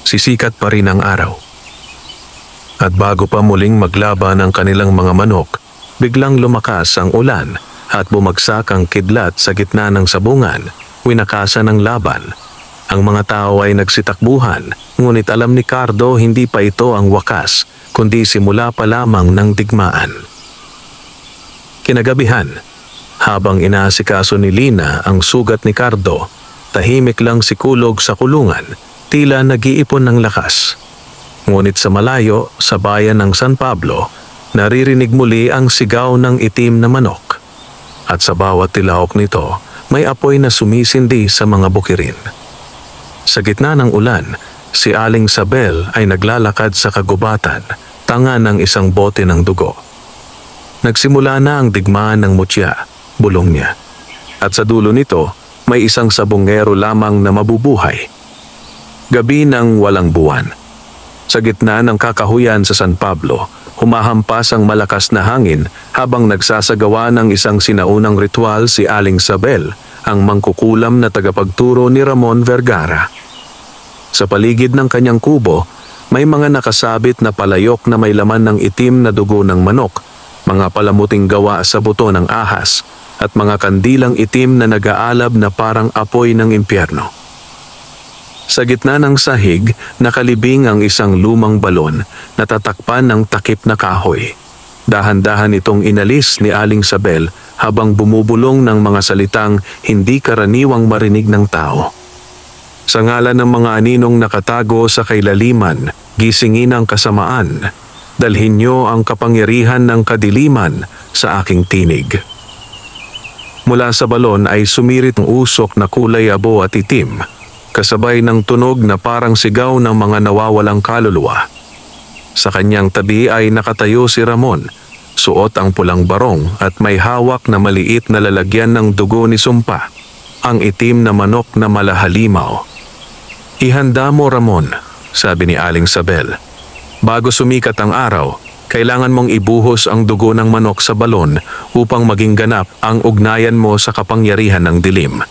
sisikat pa rin ang araw." At bago pa muling maglaban ang kanilang mga manok, biglang lumakas ang ulan at bumagsak ang kidlat sa gitna ng sabungan, winakasan ng laban. Ang mga tao ay nagsitakbuhan, ngunit alam ni Cardo hindi pa ito ang wakas, kundi simula pa lamang ng digmaan. Kinagabihan, habang inaasikaso ni Lina ang sugat ni Cardo, tahimik lang si Kulog sa kulungan, tila nag-iipon ng lakas. Ngunit sa malayo, sa bayan ng San Pablo, naririnig muli ang sigaw ng itim na manok. At sa bawat tilahok nito, may apoy na sumisindi sa mga bukirin. Sa gitna ng ulan, si Aling Sabel ay naglalakad sa kagubatan, tanga ng isang bote ng dugo. Nagsimula na ang digmaan ng mutya, bulong niya. At sa dulo nito, may isang sabungero lamang na mabubuhay. Gabi ng walang buwan. Sa gitna ng kakahuyan sa San Pablo, humahampas ang malakas na hangin habang nagsasagawa ng isang sinaunang ritual si Aling Sabel, ang mangkukulam na tagapagturo ni Ramon Vergara. Sa paligid ng kanyang kubo, may mga nakasabit na palayok na may laman ng itim na dugo ng manok, mga palamuting gawa sa buto ng ahas, at mga kandilang itim na nag-aalab na parang apoy ng impyerno. Sa gitna ng sahig, nakalibing ang isang lumang balon na tatakpan ng takip na kahoy. Dahan-dahan itong inalis ni Aling Sabel habang bumubulong ng mga salitang hindi karaniwang marinig ng tao. Sa ngalan ng mga aninong nakatago sa kailaliman, gisingin ang kasamaan. Dalhin niyo ang kapangyarihan ng kadiliman sa aking tinig. Mula sa balon ay sumirit ang usok na kulay abo at itim, kasabay ng tunog na parang sigaw ng mga nawawalang kaluluwa. Sa kanyang tabi ay nakatayo si Ramon, suot ang pulang barong at may hawak na maliit na lalagyan ng dugo ni Sumpa, ang itim na manok na malahalimaw. "Ihanda mo, Ramon," sabi ni Aling Sabel. "Bago sumikat ang araw, kailangan mong ibuhos ang dugo ng manok sa balon upang maging ganap ang ugnayan mo sa kapangyarihan ng dilim."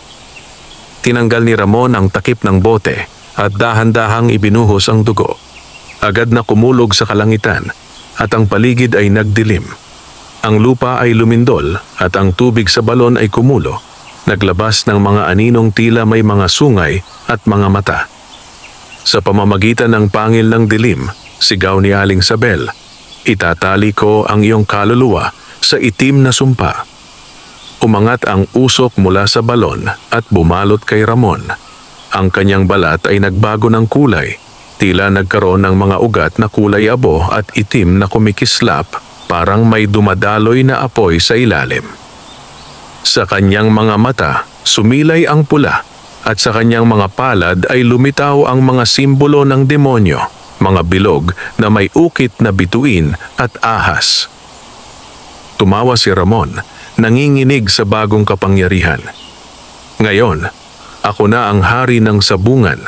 Tinanggal ni Ramon ang takip ng bote at dahan-dahang ibinuhos ang dugo. Agad na kumulog sa kalangitan at ang paligid ay nagdilim. Ang lupa ay lumindol at ang tubig sa balon ay kumulo, naglabas ng mga aninong tila may mga sungay at mga mata. Sa pamamagitan ng pangil ng dilim, sigaw ni Aling Sabel, "Itatali ko ang iyong kaluluwa sa itim na sumpa." Umangat ang usok mula sa balon at bumalot kay Ramon. Ang kanyang balat ay nagbago ng kulay, tila nagkaroon ng mga ugat na kulay abo at itim na kumikislap, parang may dumadaloy na apoy sa ilalim. Sa kanyang mga mata, sumilay ang pula, at sa kanyang mga palad ay lumitaw ang mga simbolo ng demonyo, mga bilog na may ukit na bituin at ahas. Tumawa si Ramon, nanginginig sa bagong kapangyarihan. "Ngayon, ako na ang hari ng sabungan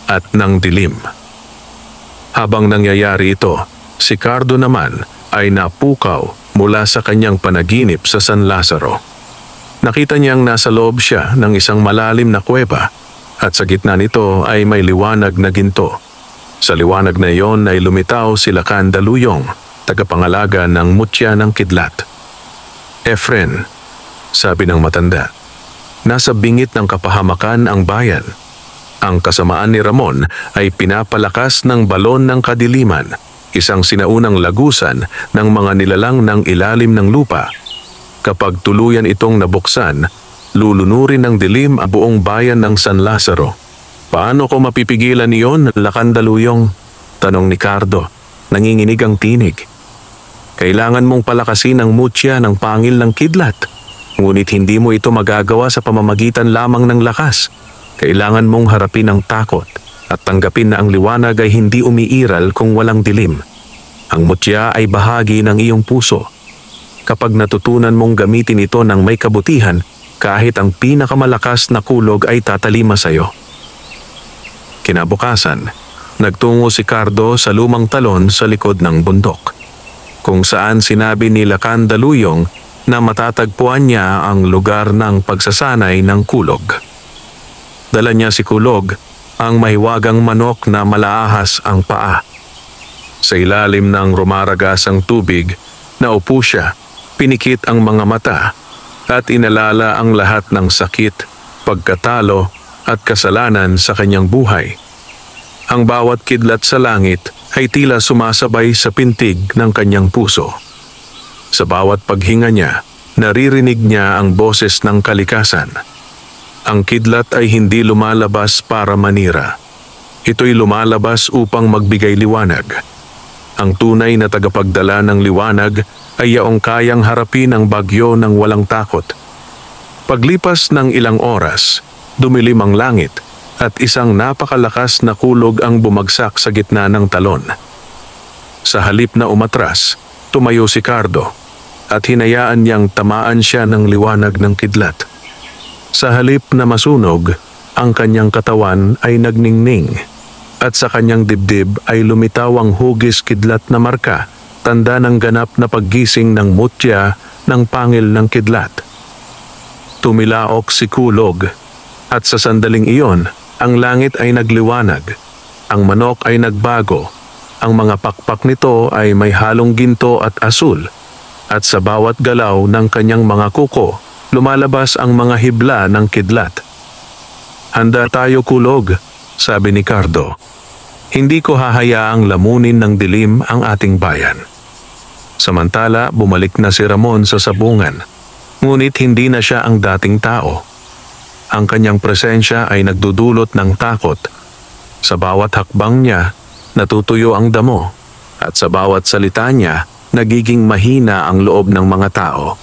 at ng dilim." Habang nangyayari ito, si Cardo naman ay napukaw mula sa kanyang panaginip sa San Lazaro. Nakita niyang nasa loob siya ng isang malalim na kuweba at sa gitna nito ay may liwanag na ginto. Sa liwanag na iyon ay lumitaw si Lacan Daluyong, tagapangalaga ng mutya ng kidlat. "Efren," sabi ng matanda, "nasa bingit ng kapahamakan ang bayan. Ang kasamaan ni Ramon ay pinapalakas ng balon ng kadiliman, isang sinaunang lagusan ng mga nilalang ng ilalim ng lupa. Kapag tuluyan itong nabuksan, lulunurin ng dilim ang buong bayan ng San Lazaro. Paano ko mapipigilan iyon, Lakandaluyong? Tanong ni Cardo, nanginginig ang tinig. Kailangan mong palakasin ang mutya ng pangil ng kidlat. Ngunit hindi mo ito magagawa sa pamamagitan lamang ng lakas. Kailangan mong harapin ang takot at tanggapin na ang liwanag ay hindi umiiral kung walang dilim. Ang mutya ay bahagi ng iyong puso. Kapag natutunan mong gamitin ito ng may kabutihan, kahit ang pinakamalakas na kulog ay tatalima sa iyo. Kinabukasan, nagtungo si Cardo sa lumang talon sa likod ng bundok, kung saan sinabi ni Lakandaluyong na matatagpuan niya ang lugar ng pagsasanay ng kulog. Dala niya si Kulog, ang mahiwagang manok na malaahas ang paa. Sa ilalim ng rumaragasang tubig, naupo siya, pinikit ang mga mata, at inalala ang lahat ng sakit, pagkatalo at kasalanan sa kanyang buhay. Ang bawat kidlat sa langit ay tila sumasabay sa pintig ng kanyang puso. Sa bawat paghinga niya, naririnig niya ang boses ng kalikasan. Ang kidlat ay hindi lumalabas para manira. Ito'y lumalabas upang magbigay liwanag. Ang tunay na tagapagdala ng liwanag ay yaong kayang harapin ang bagyo ng walang takot. Paglipas ng ilang oras, dumilim ang langit at isang napakalakas na kulog ang bumagsak sa gitna ng talon. Sa halip na umatras, tumayo si Cardo at hinayaan niyang tamaan siya ng liwanag ng kidlat. Sa halip na masunog, ang kanyang katawan ay nagningning at sa kanyang dibdib ay lumitaw ang hugis kidlat na marka, tanda ng ganap na paggising ng mutya ng pangil ng kidlat. Tumilaok si Kulog at sa sandaling iyon, ang langit ay nagliwanag, ang manok ay nagbago, ang mga pakpak nito ay may halong ginto at asul, at sa bawat galaw ng kanyang mga kuko, lumalabas ang mga hibla ng kidlat. Handa tayo, Kulog, sabi ni Cardo. Hindi ko hahayaang lamunin ng dilim ang ating bayan. Samantala, bumalik na si Ramon sa sabungan, ngunit hindi na siya ang dating tao. Ang kanyang presensya ay nagdudulot ng takot. Sa bawat hakbang niya, natutuyo ang damo, at sa bawat salita niya, nagiging mahina ang loob ng mga tao.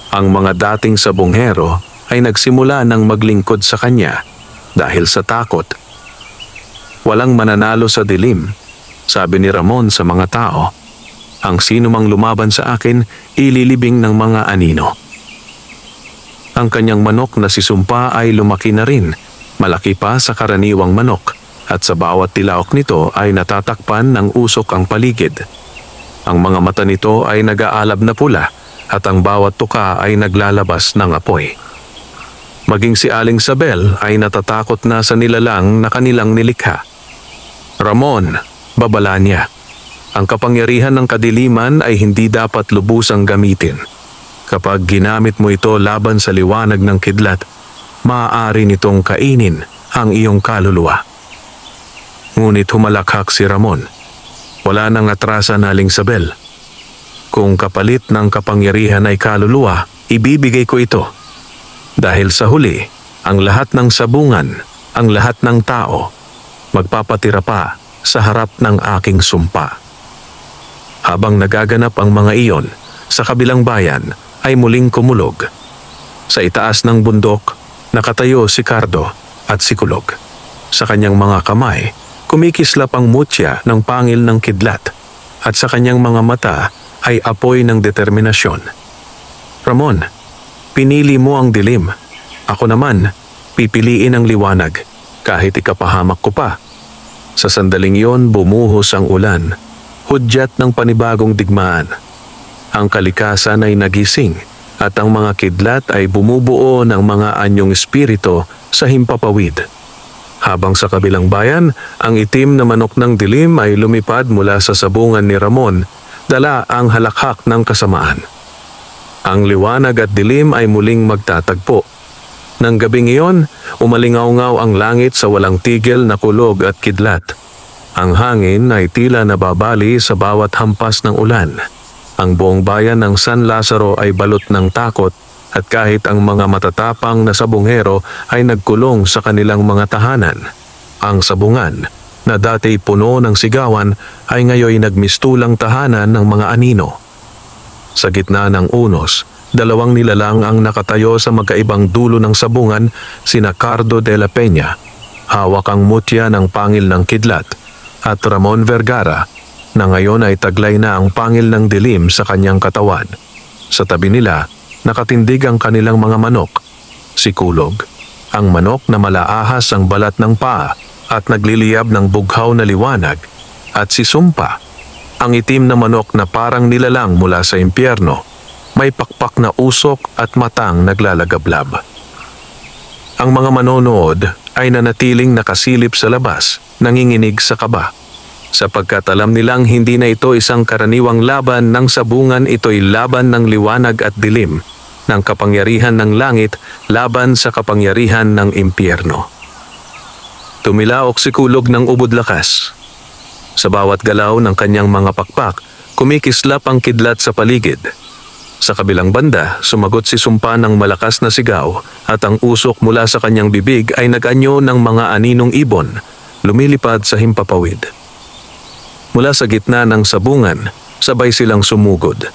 Ang mga dating sabonghero ay nagsimula ng maglingkod sa kanya dahil sa takot. Walang mananalo sa dilim, sabi ni Ramon sa mga tao. Ang sino mang lumaban sa akin, ililibing ng mga anino. Ang kanyang manok na si Sumpa ay lumaki na rin, malaki pa sa karaniwang manok, at sa bawat tilaok nito ay natatakpan ng usok ang paligid. Ang mga mata nito ay nag-aalab na pula, at ang bawat tuka ay naglalabas ng apoy. Maging si Aling Sabel ay natatakot na sa nilalang na kanilang nilikha. Ramon, babala niya, ang kapangyarihan ng kadiliman ay hindi dapat lubusang gamitin. Kapag ginamit mo ito laban sa liwanag ng kidlat, maaari nitong kainin ang iyong kaluluwa. Ngunit humalakhak si Ramon. Wala nang atrasan, Aling Sabel. Kung kapalit ng kapangyarihan ay kaluluwa, ibibigay ko ito. Dahil sa huli, ang lahat ng sabungan, ang lahat ng tao, magpapatira pa sa harap ng aking sumpa. Habang nagaganap ang mga iyon, sa kabilang bayan ay muling kumulog. Sa itaas ng bundok, nakatayo si Cardo at si Kulog. Sa kanyang mga kamay, kumikislap ang mutya ng pangil ng kidlat, at sa kanyang mga mata ay apoy ng determinasyon. Ramon, pinili mo ang dilim. Ako naman, pipiliin ang liwanag, kahit ikapahamak ko pa. Sa sandaling iyon, bumuhos ang ulan, hudyat ng panibagong digmaan. Ang kalikasan ay nagising, at ang mga kidlat ay bumubuo ng mga anyong espirito sa himpapawid. Habang sa kabilang bayan, ang itim na manok ng dilim ay lumipad mula sa sabungan ni Ramon, dala ang halakhak ng kasamaan. Ang liwanag at dilim ay muling magtatagpo. Nang gabing iyon, umalingaw-ngaw ang langit sa walang tigil na kulog at kidlat. Ang hangin ay tila nababali sa bawat hampas ng ulan. Ang buong bayan ng San Lazaro ay balot ng takot at kahit ang mga matatapang na sabungero ay nagkulong sa kanilang mga tahanan. Ang sabungan, na dati puno ng sigawan, ay ngayon nagmistulang tahanan ng mga anino. Sa gitna ng unos, dalawang nilalang ang nakatayo sa magkaibang dulo ng sabungan, sina Cardo de la Peña, hawak ang mutya ng pangil ng kidlat, at Ramon Vergara, na ngayon ay taglay na ang pangil ng dilim sa kanyang katawan. Sa tabi nila, nakatindig ang kanilang mga manok. Si Kulog, ang manok na malaahas ang balat ng paa at nagliliyab ng bughaw na liwanag, at si Sumpa, ang itim na manok na parang nilalang mula sa impyerno, may pakpak na usok at matang naglalagablab. Ang mga manonood ay nanatiling nakasilip sa labas, nanginginig sa kaba. Sapagkat alam nilang hindi na ito isang karaniwang laban ng sabungan, ito'y laban ng liwanag at dilim, ng kapangyarihan ng langit laban sa kapangyarihan ng impyerno. Tumilaok si Kulog ng ubod lakas. Sa bawat galaw ng kanyang mga pakpak, kumikislap ang kidlat sa paligid. Sa kabilang banda, sumagot si Sumpa ng malakas na sigaw at ang usok mula sa kanyang bibig ay nag-anyo ng mga aninong ibon, lumilipad sa himpapawid. Mula sa gitna ng sabungan, sabay silang sumugod.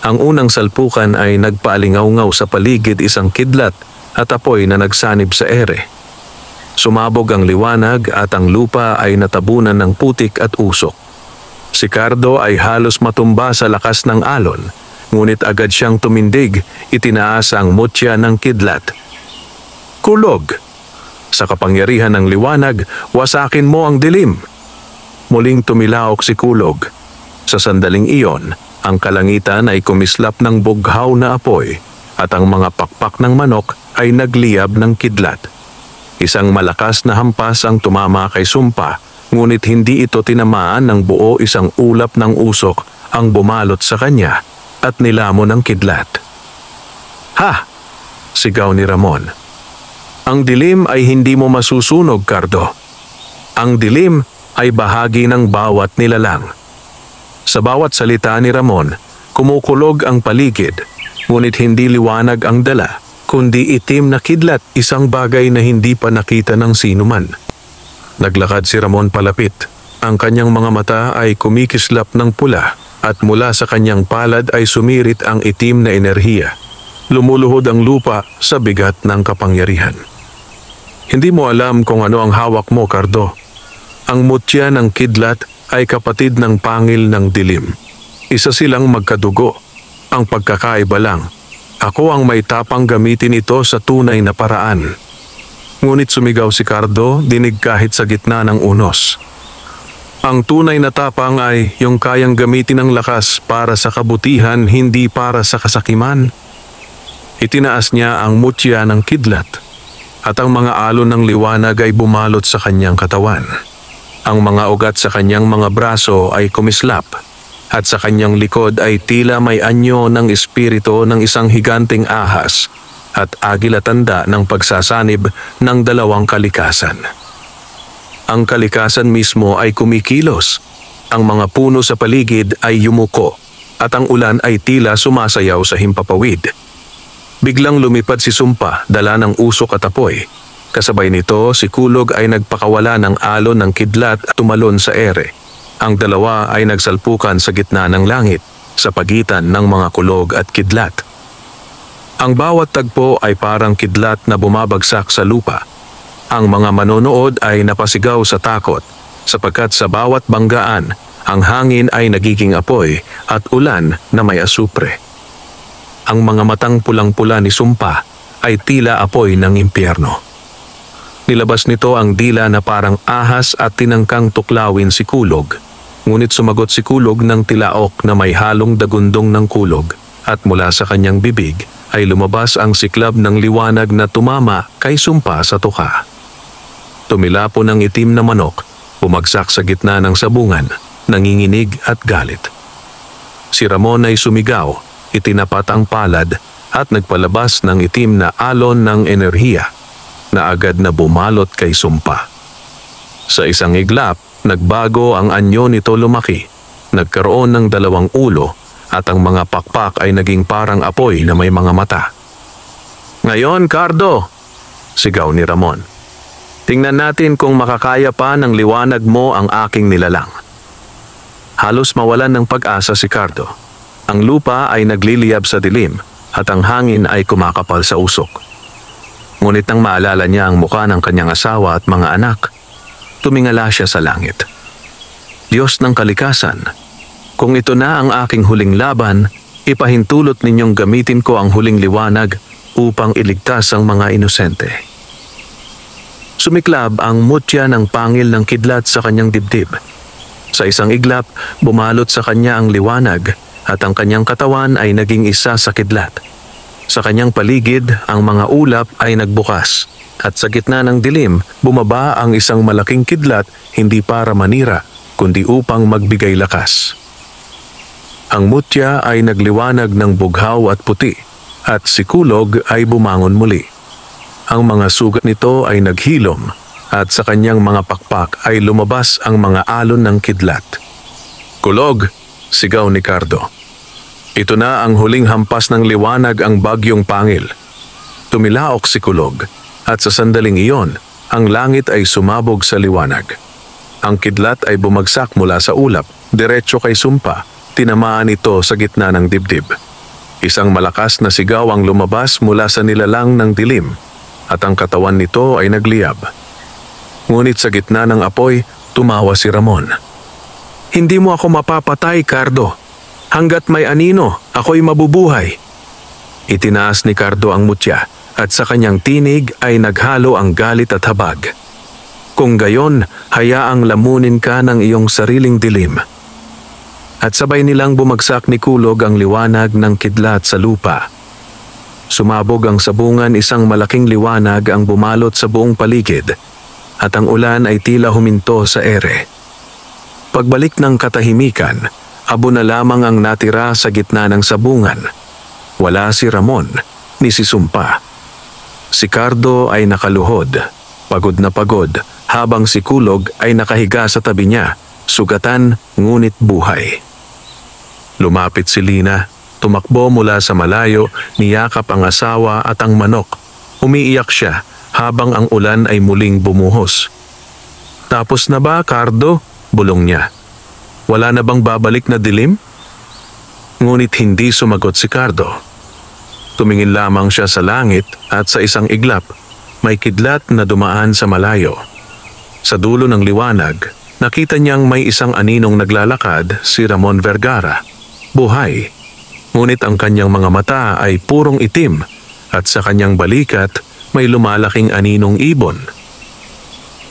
Ang unang salpukan ay nagpaalingaw-ngaw sa paligid isang kidlat at apoy na nagsanib sa ere. Sumabog ang liwanag at ang lupa ay natabunan ng putik at usok. Si Cardo ay halos matumba sa lakas ng alon, ngunit agad siyang tumindig, itinaas ang mutya ng kidlat. Kulog! Sa kapangyarihan ng liwanag, wasakin mo ang dilim! Muling tumilaok si Kulog. Sa sandaling iyon, ang kalangitan ay kumislap ng bughaw na apoy at ang mga pakpak ng manok ay nagliyab ng kidlat. Isang malakas na hampas ang tumama kay Sumpa, ngunit hindi ito tinamaan ng buo. Isang ulap ng usok ang bumalot sa kanya at nilamon ang kidlat. Ha! Sigaw ni Ramon. Ang dilim ay hindi mo masusunog, Cardo. Ang dilim ay bahagi ng bawat nilalang. Sa bawat salita ni Ramon, kumukulog ang paligid, ngunit hindi liwanag ang dala, kundi itim na kidlat, isang bagay na hindi pa nakita ng sinuman. Naglakad si Ramon palapit. Ang kanyang mga mata ay kumikislap ng pula at mula sa kanyang palad ay sumirit ang itim na enerhiya. Lumuluhod ang lupa sa bigat ng kapangyarihan. Hindi mo alam kung ano ang hawak mo, Cardo. Ang mutya ng kidlat ay kapatid ng pangil ng dilim. Isa silang magkadugo. Ang pagkakaiba lang, ako ang may tapang gamitin ito sa tunay na paraan. Ngunit sumigaw si Cardo, dinig kahit sa gitna ng unos. Ang tunay na tapang ay yung kayang gamitin ang lakas para sa kabutihan, hindi para sa kasakiman. Itinaas niya ang mutya ng kidlat at ang mga alon ng liwanag ay bumalot sa kanyang katawan. Ang mga ugat sa kanyang mga braso ay kumislap at sa kanyang likod ay tila may anyo ng espiritu ng isang higanteng ahas at agila tanda ng pagsasanib ng dalawang kalikasan. Ang kalikasan mismo ay kumikilos, ang mga puno sa paligid ay yumuko at ang ulan ay tila sumasayaw sa himpapawid. Biglang lumipad si Sumpa, dala ng usok at apoy. Kasabay nito, si Kulog ay nagpakawala ng alon ng kidlat at tumalon sa ere. Ang dalawa ay nagsalpukan sa gitna ng langit, sa pagitan ng mga kulog at kidlat. Ang bawat tagpo ay parang kidlat na bumabagsak sa lupa. Ang mga manonood ay napasigaw sa takot, sapagkat sa bawat banggaan, ang hangin ay nagiging apoy at ulan na may asupre. Ang mga matang pulang-pula ni Sumpa ay tila apoy ng impyerno. Nilabas nito ang dila na parang ahas at tinangkang tuklawin si Kulog. Ngunit sumagot si Kulog ng tilaok na may halong dagundong ng kulog at mula sa kanyang bibig ay lumabas ang siklab ng liwanag na tumama kay Sumpa sa tuka. Tumilapo ng itim na manok, bumagsak sa gitna ng sabungan, nanginginig at galit. Si Ramon ay sumigaw, itinapat ang palad at nagpalabas ng itim na alon ng enerhiya na agad na bumalot kay Sumpa. Sa isang iglap, nagbago ang anyo nito lumaki. Nagkaroon ng 2 ulo at ang mga pakpak ay naging parang apoy na may mga mata. "Ngayon, Cardo!" sigaw ni Ramon. "Tingnan natin kung makakaya pa ng liwanag mo ang aking nilalang." Halos mawalan ng pag-asa si Cardo. Ang lupa ay nagliliyab sa dilim at ang hangin ay kumakapal sa usok. Ngunit nang maalala niya ang muka ng kanyang asawa at mga anak, tumingala siya sa langit. "Diyos ng kalikasan, kung ito na ang aking huling laban, ipahintulot ninyong gamitin ko ang huling liwanag upang iligtas ang mga inosente." Sumiklab ang mutya ng pangil ng kidlat sa kanyang dibdib. Sa isang iglap, bumalot sa kanya ang liwanag at ang kanyang katawan ay naging isa sa kidlat. Sa kanyang paligid, ang mga ulap ay nagbukas at sa gitna ng dilim, bumaba ang isang malaking kidlat hindi para manira, kundi upang magbigay lakas. Ang mutya ay nagliwanag ng bughaw at puti at si Kulog ay bumangon muli. Ang mga sugat nito ay naghilom at sa kanyang mga pakpak ay lumabas ang mga alon ng kidlat. "Kulog!" sigaw ni Cardo. "Ito na ang huling hampas ng liwanag, ang bagyong pangil." Tumilaok si Kulog at sa sandaling iyon, ang langit ay sumabog sa liwanag. Ang kidlat ay bumagsak mula sa ulap, diretso kay Sumpa, tinamaan ito sa gitna ng dibdib. Isang malakas na sigaw ang lumabas mula sa nilalang ng dilim at ang katawan nito ay nagliyab. Ngunit sa gitna ng apoy, tumawa si Ramon. "Hindi mo ako mapapatay, Cardo. Hanggat may anino, ako'y mabubuhay." Itinaas ni Cardo ang mutya at sa kanyang tinig ay naghalo ang galit at habag. "Kung gayon, hayaang lamunin ka ng iyong sariling dilim." At sabay nilang bumagsak ni Kulog ang liwanag ng kidlat sa lupa. Sumabog ang sabungan, isang malaking liwanag ang bumalot sa buong paligid at ang ulan ay tila huminto sa ere. Pagbalik ng katahimikan, abo na lamang ang natira sa gitna ng sabungan. Wala si Ramon ni si Sumpa. Si Cardo ay nakaluhod, pagod na pagod, habang si Kulog ay nakahiga sa tabi niya, sugatan ngunit buhay. Lumapit si Lina, tumakbo mula sa malayo, niyakap ang asawa at ang manok. Umiiyak siya habang ang ulan ay muling bumuhos. "Tapos na ba, Cardo?" bulong niya. "Wala na bang babalik na dilim?" Ngunit hindi sumagot si Cardo. Tumingin lamang siya sa langit at sa isang iglap, may kidlat na dumaan sa malayo. Sa dulo ng liwanag, nakita niyang may isang aninong naglalakad, si Ramon Vergara. Buhay. Ngunit ang kanyang mga mata ay purong itim at sa kanyang balikat may lumalaking aninong ibon.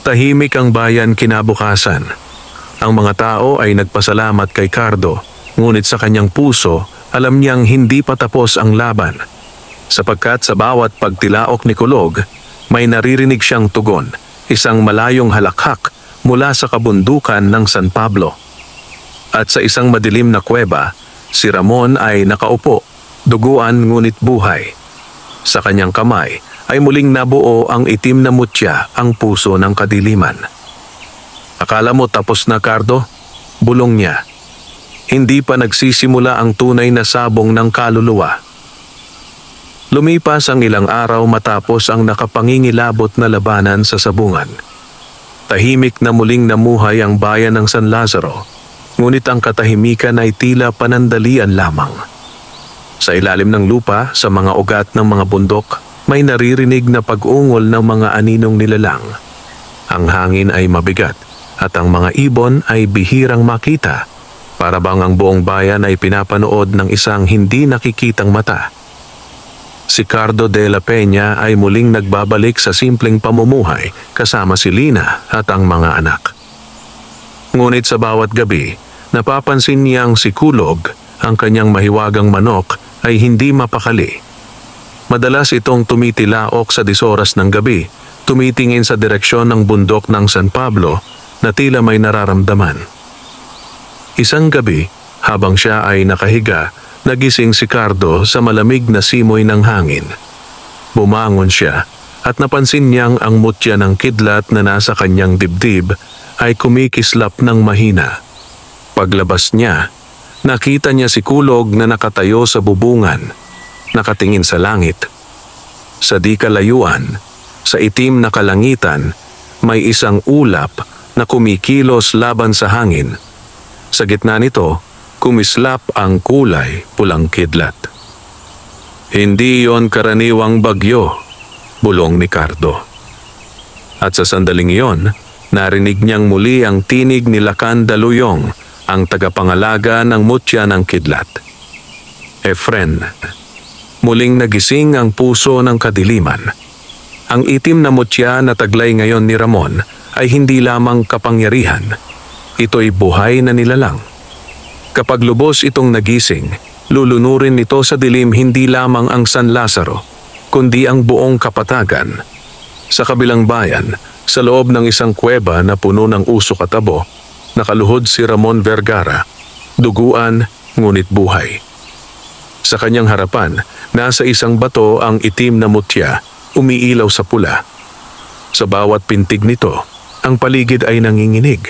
Tahimik ang bayan kinabukasan. Ang mga tao ay nagpasalamat kay Cardo, ngunit sa kanyang puso, alam niyang hindi pa tapos ang laban. Sapagkat sa bawat pagtilaok ni Kulog, may naririnig siyang tugon, isang malayong halakhak mula sa kabundukan ng San Pablo. At sa isang madilim na kuweba, si Ramon ay nakaupo, duguan ngunit buhay. Sa kanyang kamay ay muling nabuo ang itim na mutya, ang puso ng kadiliman. "Akala mo tapos na, Cardo?" bulong niya. Hindi pa nagsisimula ang tunay na sabong ng kaluluwa. Lumipas ang ilang araw matapos ang nakapangingilabot na labanan sa sabungan. Tahimik na muling namuhay ang bayan ng San Lazaro. Ngunit ang katahimikan ay tila panandalian lamang. Sa ilalim ng lupa, sa mga ugat ng mga bundok, may naririnig na pag-ungol ng mga aninong nilalang. Ang hangin ay mabigat at ang mga ibon ay bihirang makita, para bang ang buong bayan ay pinapanood ng isang hindi nakikitang mata. Si Cardo de la Peña ay muling nagbabalik sa simpleng pamumuhay kasama si Lina at ang mga anak. Ngunit sa bawat gabi, napapansin niyang si Kulog, ang kanyang mahiwagang manok, ay hindi mapakali. Madalas itong tumitilaok sa 10 oras ng gabi, tumitingin sa direksyon ng bundok ng San Pablo na tila may nararamdaman. Isang gabi, habang siya ay nakahiga, nagising si Cardo sa malamig na simoy ng hangin. Bumangon siya at napansin niyang ang mutya ng kidlat na nasa kanyang dibdib ay kumikislap ng mahina. Paglabas niya, nakita niya si Kulog na nakatayo sa bubungan, nakatingin sa langit. Sa di kalayuan, sa itim na kalangitan, may isang ulap na kumikilos laban sa hangin. Sa gitna nito, kumislap ang kulay pulang kidlat. Hindi yon karaniwang bagyo, bulong ni Cardo. At sa sandaling iyon, narinig niyang muli ang tinig ni Lacan Daluyong, ang tagapangalaga ng mutya ng kidlat. Efren, muling nagising ang puso ng kadiliman. Ang itim na mutya na taglay ngayon ni Ramon ay hindi lamang kapangyarihan. Ito'y buhay na nilalang. Kapag lubos itong nagising, lulunurin nito sa dilim hindi lamang ang San Lazaro, kundi ang buong kapatagan. Sa kabilang bayan, sa loob ng isang kuweba na puno ng usok at abo, nakaluhod si Ramon Vergara, duguan ngunit buhay. Sa kanyang harapan, nasa isang bato ang itim na mutya, umiilaw sa pula. Sa bawat pintig nito, ang paligid ay nanginginig,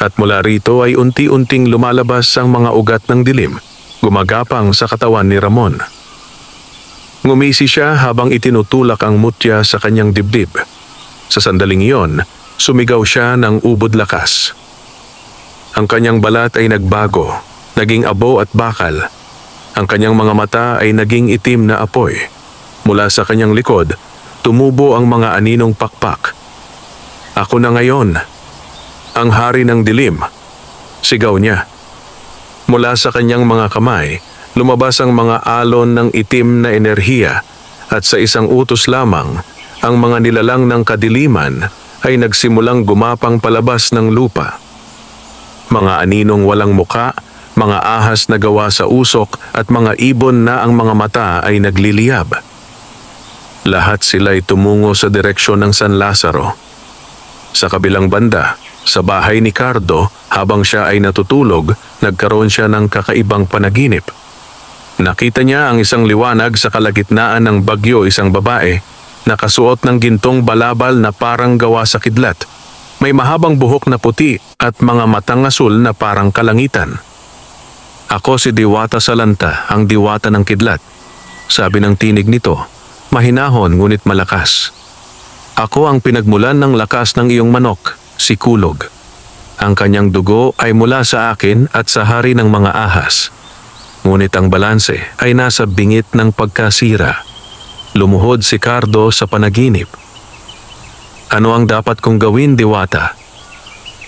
at mula rito ay unti-unting lumalabas ang mga ugat ng dilim, gumagapang sa katawan ni Ramon. Ngumisi siya habang itinutulak ang mutya sa kanyang dibdib. Sa sandaling iyon, sumigaw siya ng ubod lakas. Ang kanyang balat ay nagbago, naging abo at bakal. Ang kanyang mga mata ay naging itim na apoy. Mula sa kanyang likod, tumubo ang mga aninong pakpak. Ako na ngayon, ang hari ng dilim, sigaw niya. Mula sa kanyang mga kamay, lumabas ang mga alon ng itim na enerhiya at sa isang utos lamang, ang mga nilalang ng kadiliman ay nagsimulang gumapang palabas ng lupa. Mga aninong walang muka, mga ahas na gawa sa usok at mga ibon na ang mga mata ay nagliliyab. Lahat sila'y tumungo sa direksyon ng San Lazaro. Sa kabilang banda, sa bahay ni Cardo, habang siya ay natutulog, nagkaroon siya ng kakaibang panaginip. Nakita niya ang isang liwanag sa kalagitnaan ng bagyo, isang babae, nakasuot ng gintong balabal na parang gawa sa kidlat. May mahabang buhok na puti at mga matang asul na parang kalangitan. Ako si Diwata Salanta, ang diwata ng kidlat, sabi ng tinig nito, mahinahon ngunit malakas. Ako ang pinagmulan ng lakas ng iyong manok, si Kulog. Ang kanyang dugo ay mula sa akin at sa hari ng mga ahas. Ngunit ang balanse ay nasa bingit ng pagkasira. Lumuhod si Cardo sa panaginip. Ano ang dapat kong gawin, Diwata?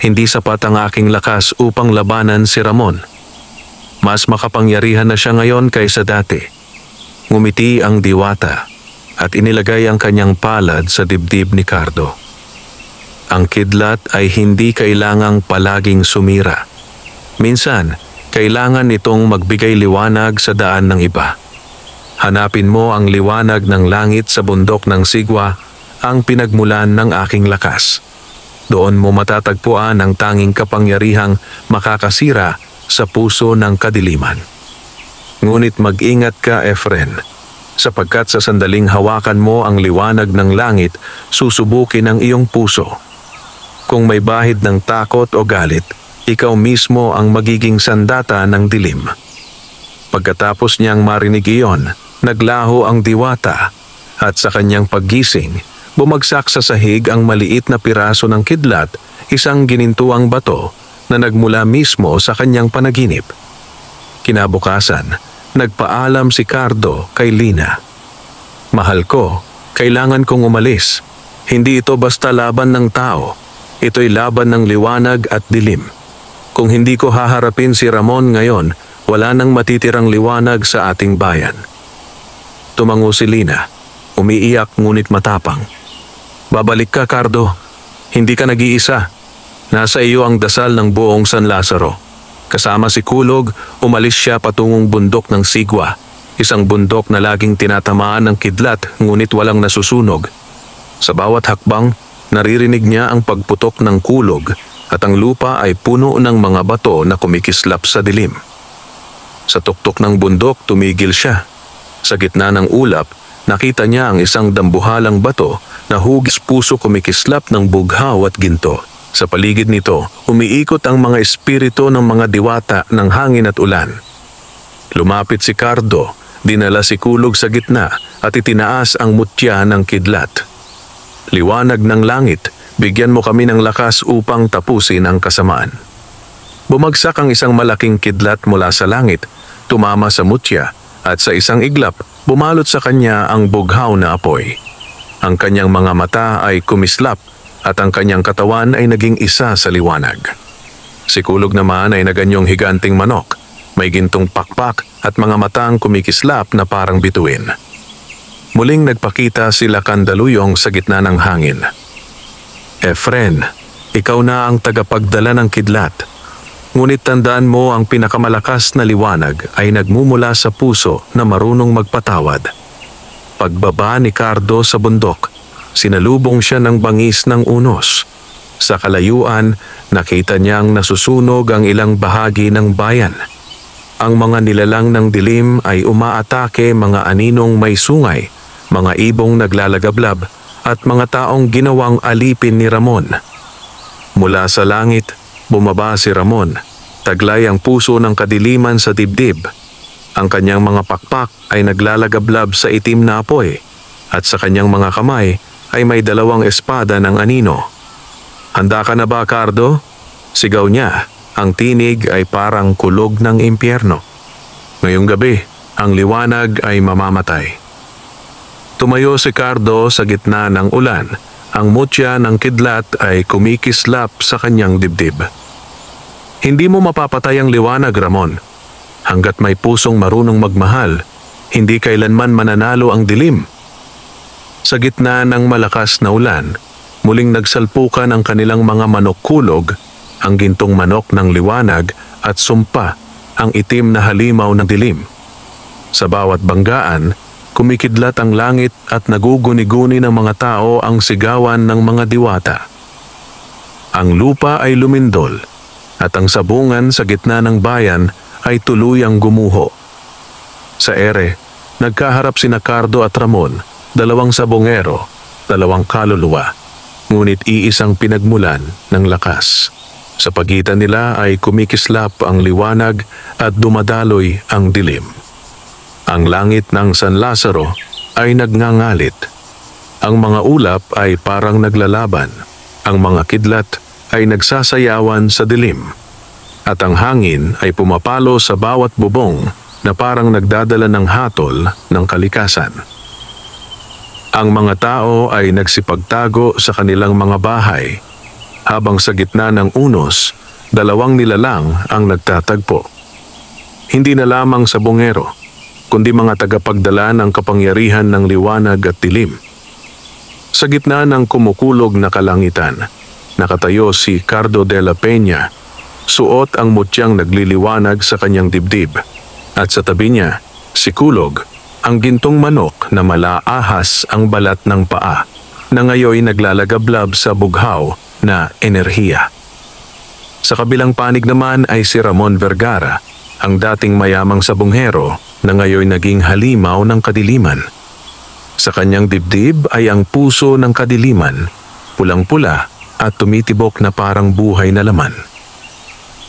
Hindi sapat ang aking lakas upang labanan si Ramon. Mas makapangyarihan na siya ngayon kaysa dati. Ngumiti ang Diwata at inilagay ang kanyang palad sa dibdib ni Cardo. Ang kidlat ay hindi kailangang palaging sumira. Minsan, kailangan itong magbigay liwanag sa daan ng iba. Hanapin mo ang liwanag ng langit sa bundok ng Sigwa, ang pinagmulan ng aking lakas. Doon mo matatagpuan ang tanging kapangyarihang makakasira sa puso ng kadiliman. Ngunit mag-ingat ka, Efren, sapagkat sa sandaling hawakan mo ang liwanag ng langit, susubukin ang iyong puso. Kung may bahid ng takot o galit, ikaw mismo ang magiging sandata ng dilim. Pagkatapos niyang marinig iyon, naglaho ang Diwata at sa kanyang paggising, bumagsak sa sahig ang maliit na piraso ng kidlat, isang ginintuang bato na nagmula mismo sa kanyang panaginip. Kinabukasan, nagpaalam si Cardo kay Lina. Mahal ko, kailangan kong umalis. Hindi ito basta laban ng tao. Ito'y laban ng liwanag at dilim. Kung hindi ko haharapin si Ramon ngayon, wala nang matitirang liwanag sa ating bayan. Tumango si Lina, umiiyak ngunit matapang. Babalik ka, Cardo. Hindi ka nag-iisa. Nasa iyo ang dasal ng buong San Lazaro. Kasama si Kulog, umalis siya patungong bundok ng Sigwa, isang bundok na laging tinatamaan ng kidlat ngunit walang nasusunog. Sa bawat hakbang, naririnig niya ang pagputok ng kulog at ang lupa ay puno ng mga bato na kumikislap sa dilim. Sa tuktok ng bundok tumigil siya. Sa gitna ng ulap, nakita niya ang isang dambuhalang bato na hugis puso kumikislap ng bughaw at ginto. Sa paligid nito, umiikot ang mga espiritu ng mga diwata ng hangin at ulan. Lumapit si Cardo, dinala si Kulog sa gitna at itinaas ang mutya ng kidlat. Liwanag ng langit, bigyan mo kami ng lakas upang tapusin ang kasamaan. Bumagsak ang isang malaking kidlat mula sa langit, tumama sa mutya at sa isang iglap, bumalot sa kanya ang bughaw na apoy. Ang kanyang mga mata ay kumislap at ang kanyang katawan ay naging isa sa liwanag. Si Kulog naman ay naganyong higanting manok, may gintong pakpak at mga matang kumikislap na parang bituin. Muling nagpakita sila Kandaluyong sa gitna ng hangin. Efren, ikaw na ang tagapagdala ng kidlat. Ngunit tandaan mo ang pinakamalakas na liwanag ay nagmumula sa puso na marunong magpatawad. Pagbaba ni Cardo sa bundok, sinalubong siya ng bangis ng unos. Sa kalayuan, nakita niyang nasusunog ang ilang bahagi ng bayan. Ang mga nilalang ng dilim ay umaatake, mga aninong may sungay, mga ibong naglalagablab at mga taong ginawang alipin ni Ramon. Mula sa langit, bumaba si Ramon. Taglay ang puso ng kadiliman sa dibdib. Ang kanyang mga pakpak ay naglalagablab sa itim na apoy at sa kanyang mga kamay ay may dalawang espada ng anino. Handa ka na ba, Cardo? Sigaw niya. Ang tinig ay parang kulog ng impyerno. Ngayong gabi, ang liwanag ay mamamatay. Tumayo si Cardo sa gitna ng ulan. Ang mutya ng kidlat ay kumikislap sa kanyang dibdib. Hindi mo mapapatay ang liwanag, Ramon. Hanggat may pusong marunong magmahal, hindi kailanman mananalo ang dilim. Sa gitna ng malakas na ulan, muling nagsalpukan ang kanilang mga manok kulog, ang gintong manok ng liwanag at sumpa, ang itim na halimaw ng dilim. Sa bawat banggaan, kumikidlat ang langit at naguguni-guni ng mga tao ang sigawan ng mga diwata. Ang lupa ay lumindol at ang sabungan sa gitna ng bayan ay tuluyang gumuho. Sa ere, nagkaharap sina Cardo at Ramon, dalawang sabongero, dalawang kaluluwa, ngunit iisang pinagmulan ng lakas. Sa pagitan nila ay kumikislap ang liwanag at dumadaloy ang dilim. Ang langit ng San Lazaro ay nagngangalit. Ang mga ulap ay parang naglalaban. Ang mga kidlat ay nagsasayawan sa dilim. At ang hangin ay pumapalo sa bawat bubong na parang nagdadala ng hatol ng kalikasan. Ang mga tao ay nagsipagtago sa kanilang mga bahay, habang sa gitna ng unos, dalawang nilalang ang nagtatagpo. Hindi na lamang sabongero, kundi mga tagapagdala ng kapangyarihan ng liwanag at dilim. Sa gitna ng kumukulog na kalangitan, nakatayo si Cardo de la Peña, suot ang mutyang nagliliwanag sa kanyang dibdib, at sa tabi niya, si Kulog, ang gintong manok na malaahas ang balat ng paa, na ngayoy naglalagablab sa bughaw na enerhiya. Sa kabilang panig naman ay si Ramon Vergara, ang dating mayamang sabonghero na ngayoy naging halimaw ng kadiliman. Sa kanyang dibdib ay ang puso ng kadiliman, pulang-pula at tumitibok na parang buhay na laman.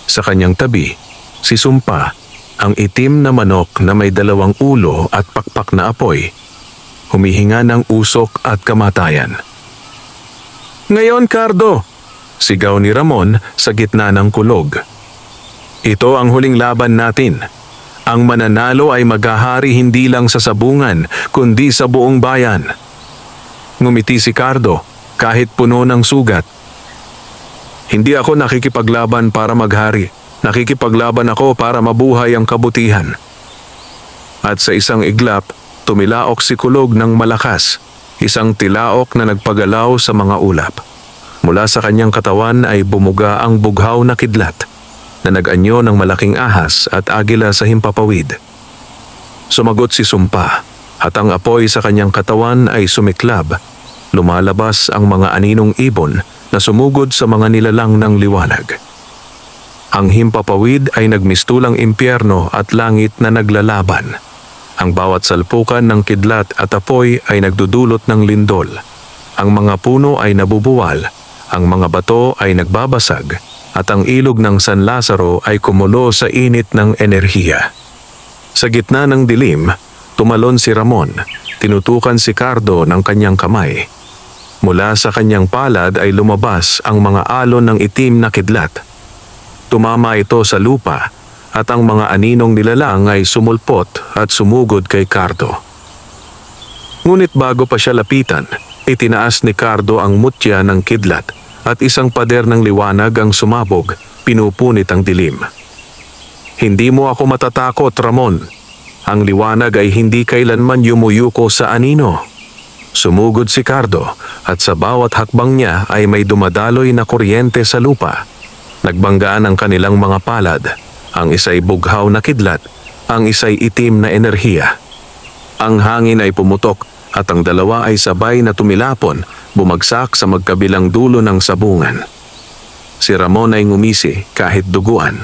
Sa kanyang tabi, si Sumpa, ang itim na manok na may dalawang ulo at pakpak na apoy, humihinga ng usok at kamatayan. "Ngayon, Cardo!" sigaw ni Ramon sa gitna ng kulog. "Ito ang huling laban natin. Ang mananalo ay maghahari hindi lang sa sabungan, kundi sa buong bayan." Ngumiti si Cardo, kahit puno ng sugat. "Hindi ako nakikipaglaban para maghari. Nakikipaglaban ako para mabuhay ang kabutihan." At sa isang iglap, tumilaok si Kulog ng malakas, isang tilaok na nagpagalaw sa mga ulap. Mula sa kanyang katawan ay bumuga ang bughaw na kidlat, na nag-anyo ng malaking ahas at agila sa himpapawid. Sumagot si Sumpa, at ang apoy sa kanyang katawan ay sumiklab. Lumalabas ang mga aninong ibon na sumugod sa mga nilalang ng liwanag. Ang himpapawid ay nagmistulang impyerno at langit na naglalaban. Ang bawat salpukan ng kidlat at apoy ay nagdudulot ng lindol. Ang mga puno ay nabubuwal, ang mga bato ay nagbabasag, at ang ilog ng San Lazaro ay kumulo sa init ng enerhiya. Sa gitna ng dilim, tumalon si Ramon, tinutukan si Cardo ng kanyang kamay. Mula sa kanyang palad ay lumabas ang mga alon ng itim na kidlat. Tumama ito sa lupa at ang mga aninong nilalang ay sumulpot at sumugod kay Cardo. Ngunit bago pa siya lapitan, itinaas ni Cardo ang mutya ng kidlat at isang pader ng liwanag ang sumabog, pinupunit ang dilim. Hindi mo ako matatakot, Ramon. Ang liwanag ay hindi kailanman yumuyuko sa anino. Sumugod si Cardo at sa bawat hakbang niya ay may dumadaloy na kuryente sa lupa. Nagbanggaan ang kanilang mga palad. Ang isa'y bughaw na kidlat, ang isa'y itim na enerhiya. Ang hangin ay pumutok at ang dalawa ay sabay na tumilapon, bumagsak sa magkabilang dulo ng sabungan. Si Ramon ay ngumisi kahit duguan.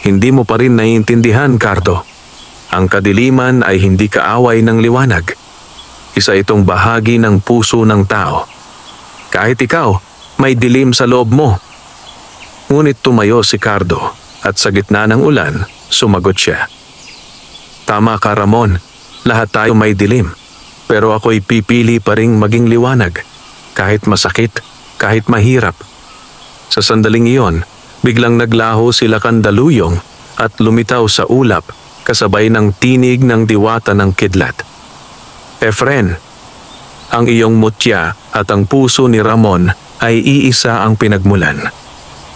Hindi mo pa rin naiintindihan, Cardo. Ang kadiliman ay hindi kaaway ng liwanag. Isa itong bahagi ng puso ng tao. Kahit ikaw, may dilim sa loob mo. Ngunit tumayo si Cardo at sa gitna ng ulan, sumagot siya. Tama ka, Ramon. Lahat tayo may dilim. Pero ako'y pipili pa ring maging liwanag. Kahit masakit, kahit mahirap. Sa sandaling iyon, biglang naglaho sila Kandaluyong at lumitaw sa ulap kasabay ng tinig ng diwata ng kidlat. Efren, ang iyong mutya at ang puso ni Ramon ay iisa ang pinagmulan.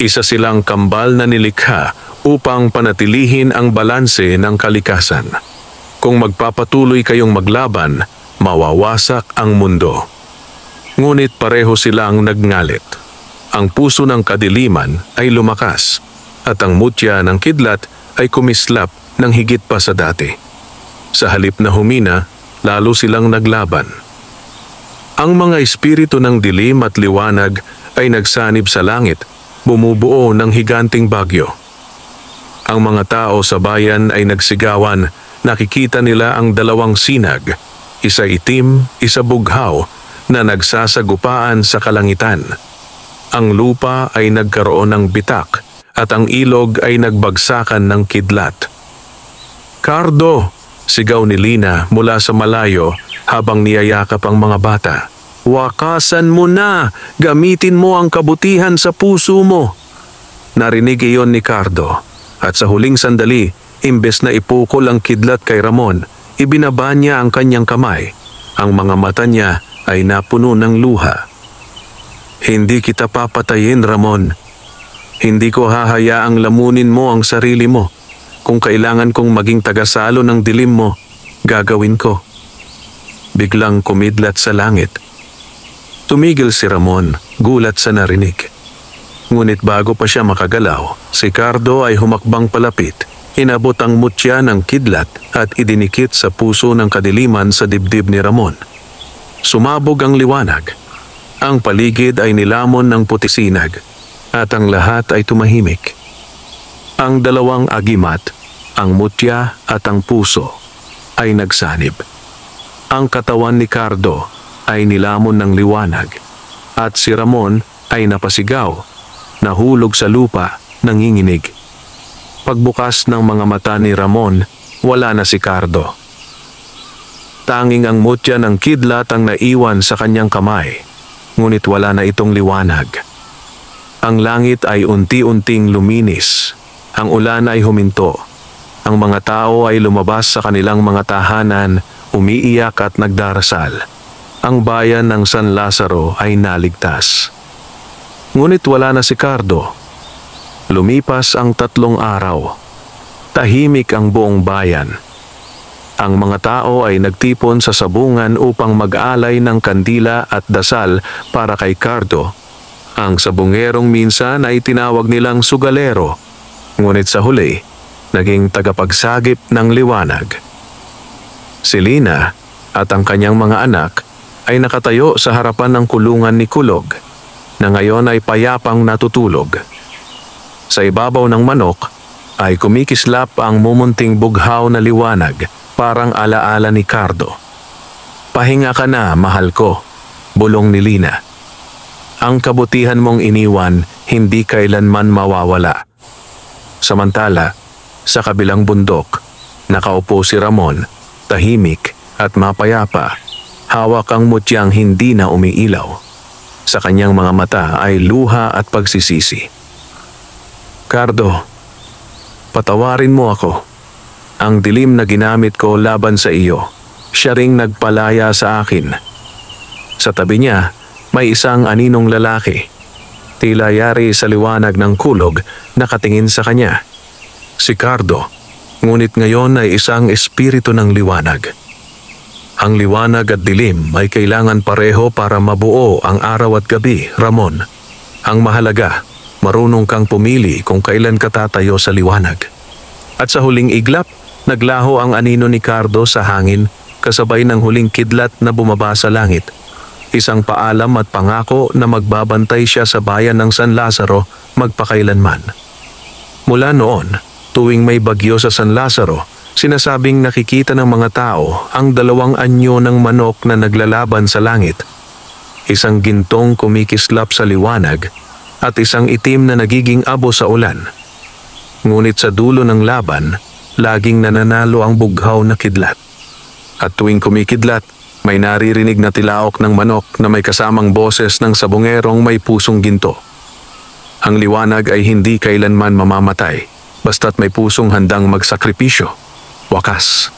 Isa silang kambal na nilikha upang panatilihin ang balanse ng kalikasan. Kung magpapatuloy kayong maglaban, mawawasak ang mundo. Ngunit pareho silang nagngalit. Ang puso ng kadiliman ay lumakas at ang mutya ng kidlat ay kumislap ng higit pa sa dati. Sa halip na humina, lalo silang naglaban. Ang mga espiritu ng dilim at liwanag ay nagsanib sa langit, bumubuo ng higanting bagyo. Ang mga tao sa bayan ay nagsigawan, nakikita nila ang dalawang sinag, isa itim, isa bughaw, na nagsasagupaan sa kalangitan. Ang lupa ay nagkaroon ng bitak at ang ilog ay nagbagsakan ng kidlat. Cardo! Sigaw ni Lina mula sa malayo habang niyayakap ang mga bata. Wakasan mo na! Gamitin mo ang kabutihan sa puso mo! Narinig iyon ni Cardo at sa huling sandali, imbes na ipukol ang kidlat kay Ramon, ibinaba niya ang kanyang kamay. Ang mga mata niya ay napuno ng luha. Hindi kita papatayin, Ramon. Hindi ko hahayaang lamunin mo ang sarili mo. Kung kailangan kong maging tagasalo ng dilim mo, gagawin ko. Biglang kumidlat sa langit. Tumigil si Ramon, gulat sa narinig. Ngunit bago pa siya makagalaw, si Cardo ay humakbang palapit. Inabot ang mutya ng kidlat at idinikit sa puso ng kadiliman sa dibdib ni Ramon. Sumabog ang liwanag. Ang paligid ay nilamon ng putisinag at ang lahat ay tumahimik. Ang dalawang agimat, ang mutya at ang puso, ay nagsanib. Ang katawan ni Cardo ay nilamon ng liwanag at si Ramon ay napasigaw, nahulog sa lupa, nanginginig. Pagbukas ng mga mata ni Ramon, wala na si Cardo. Tanging ang mutya ng kidlat ang naiwan sa kanyang kamay, ngunit wala na itong liwanag. Ang langit ay unti-unting luminis. Ang ulan ay huminto. Ang mga tao ay lumabas sa kanilang mga tahanan, umiiyak at nagdarasal. Ang bayan ng San Lazaro ay naligtas. Ngunit wala na si Cardo. Lumipas ang 3 araw. Tahimik ang buong bayan. Ang mga tao ay nagtipon sa sabungan upang mag-alay ng kandila at dasal para kay Cardo. Ang sabungerong minsan ay tinawag nilang sugalero, ngunit sa huli, naging tagapagsagip ng liwanag. Si Lina at ang kanyang mga anak ay nakatayo sa harapan ng kulungan ni Kulog, na ngayon ay payapang natutulog. Sa ibabaw ng manok ay kumikislap ang mumunting bughaw na liwanag, parang alaala ni Cardo. "Pahinga ka na, mahal ko," bulong ni Lina. "Ang kabutihan mong iniwan hindi kailanman mawawala." Samantala, sa kabilang bundok, nakaupo si Ramon, tahimik at mapayapa. Hawak ang mutyang hindi na umiilaw. Sa kanyang mga mata ay luha at pagsisisi. "Cardo, patawarin mo ako. Ang dilim na ginamit ko laban sa iyo, siya ring nagpalaya sa akin." Sa tabi niya, may isang aninong lalaki. Tila yari sa liwanag ng kulog, nakatingin sa kanya. Si Cardo, ngunit ngayon ay isang espiritu ng liwanag. Ang liwanag at dilim ay kailangan pareho para mabuo ang araw at gabi, Ramon. Ang mahalaga, marunong kang pumili kung kailan ka tatayo sa liwanag. At sa huling iglap, naglaho ang anino ni Cardo sa hangin, kasabay ng huling kidlat na bumaba sa langit. Isang paalam at pangako na magbabantay siya sa bayan ng San Lazaro magpakailanman. Mula noon, tuwing may bagyo sa San Lazaro, sinasabing nakikita ng mga tao ang dalawang anyo ng manok na naglalaban sa langit. Isang gintong kumikislap sa liwanag at isang itim na nagiging abo sa ulan. Ngunit sa dulo ng laban, laging nananalo ang bughaw na kidlat. At tuwing kumikidlat, may naririnig na tilaok ng manok na may kasamang boses ng sabongerong may pusong ginto. Ang liwanag ay hindi kailanman mamamatay, basta't may pusong handang magsakripisyo. Wakas.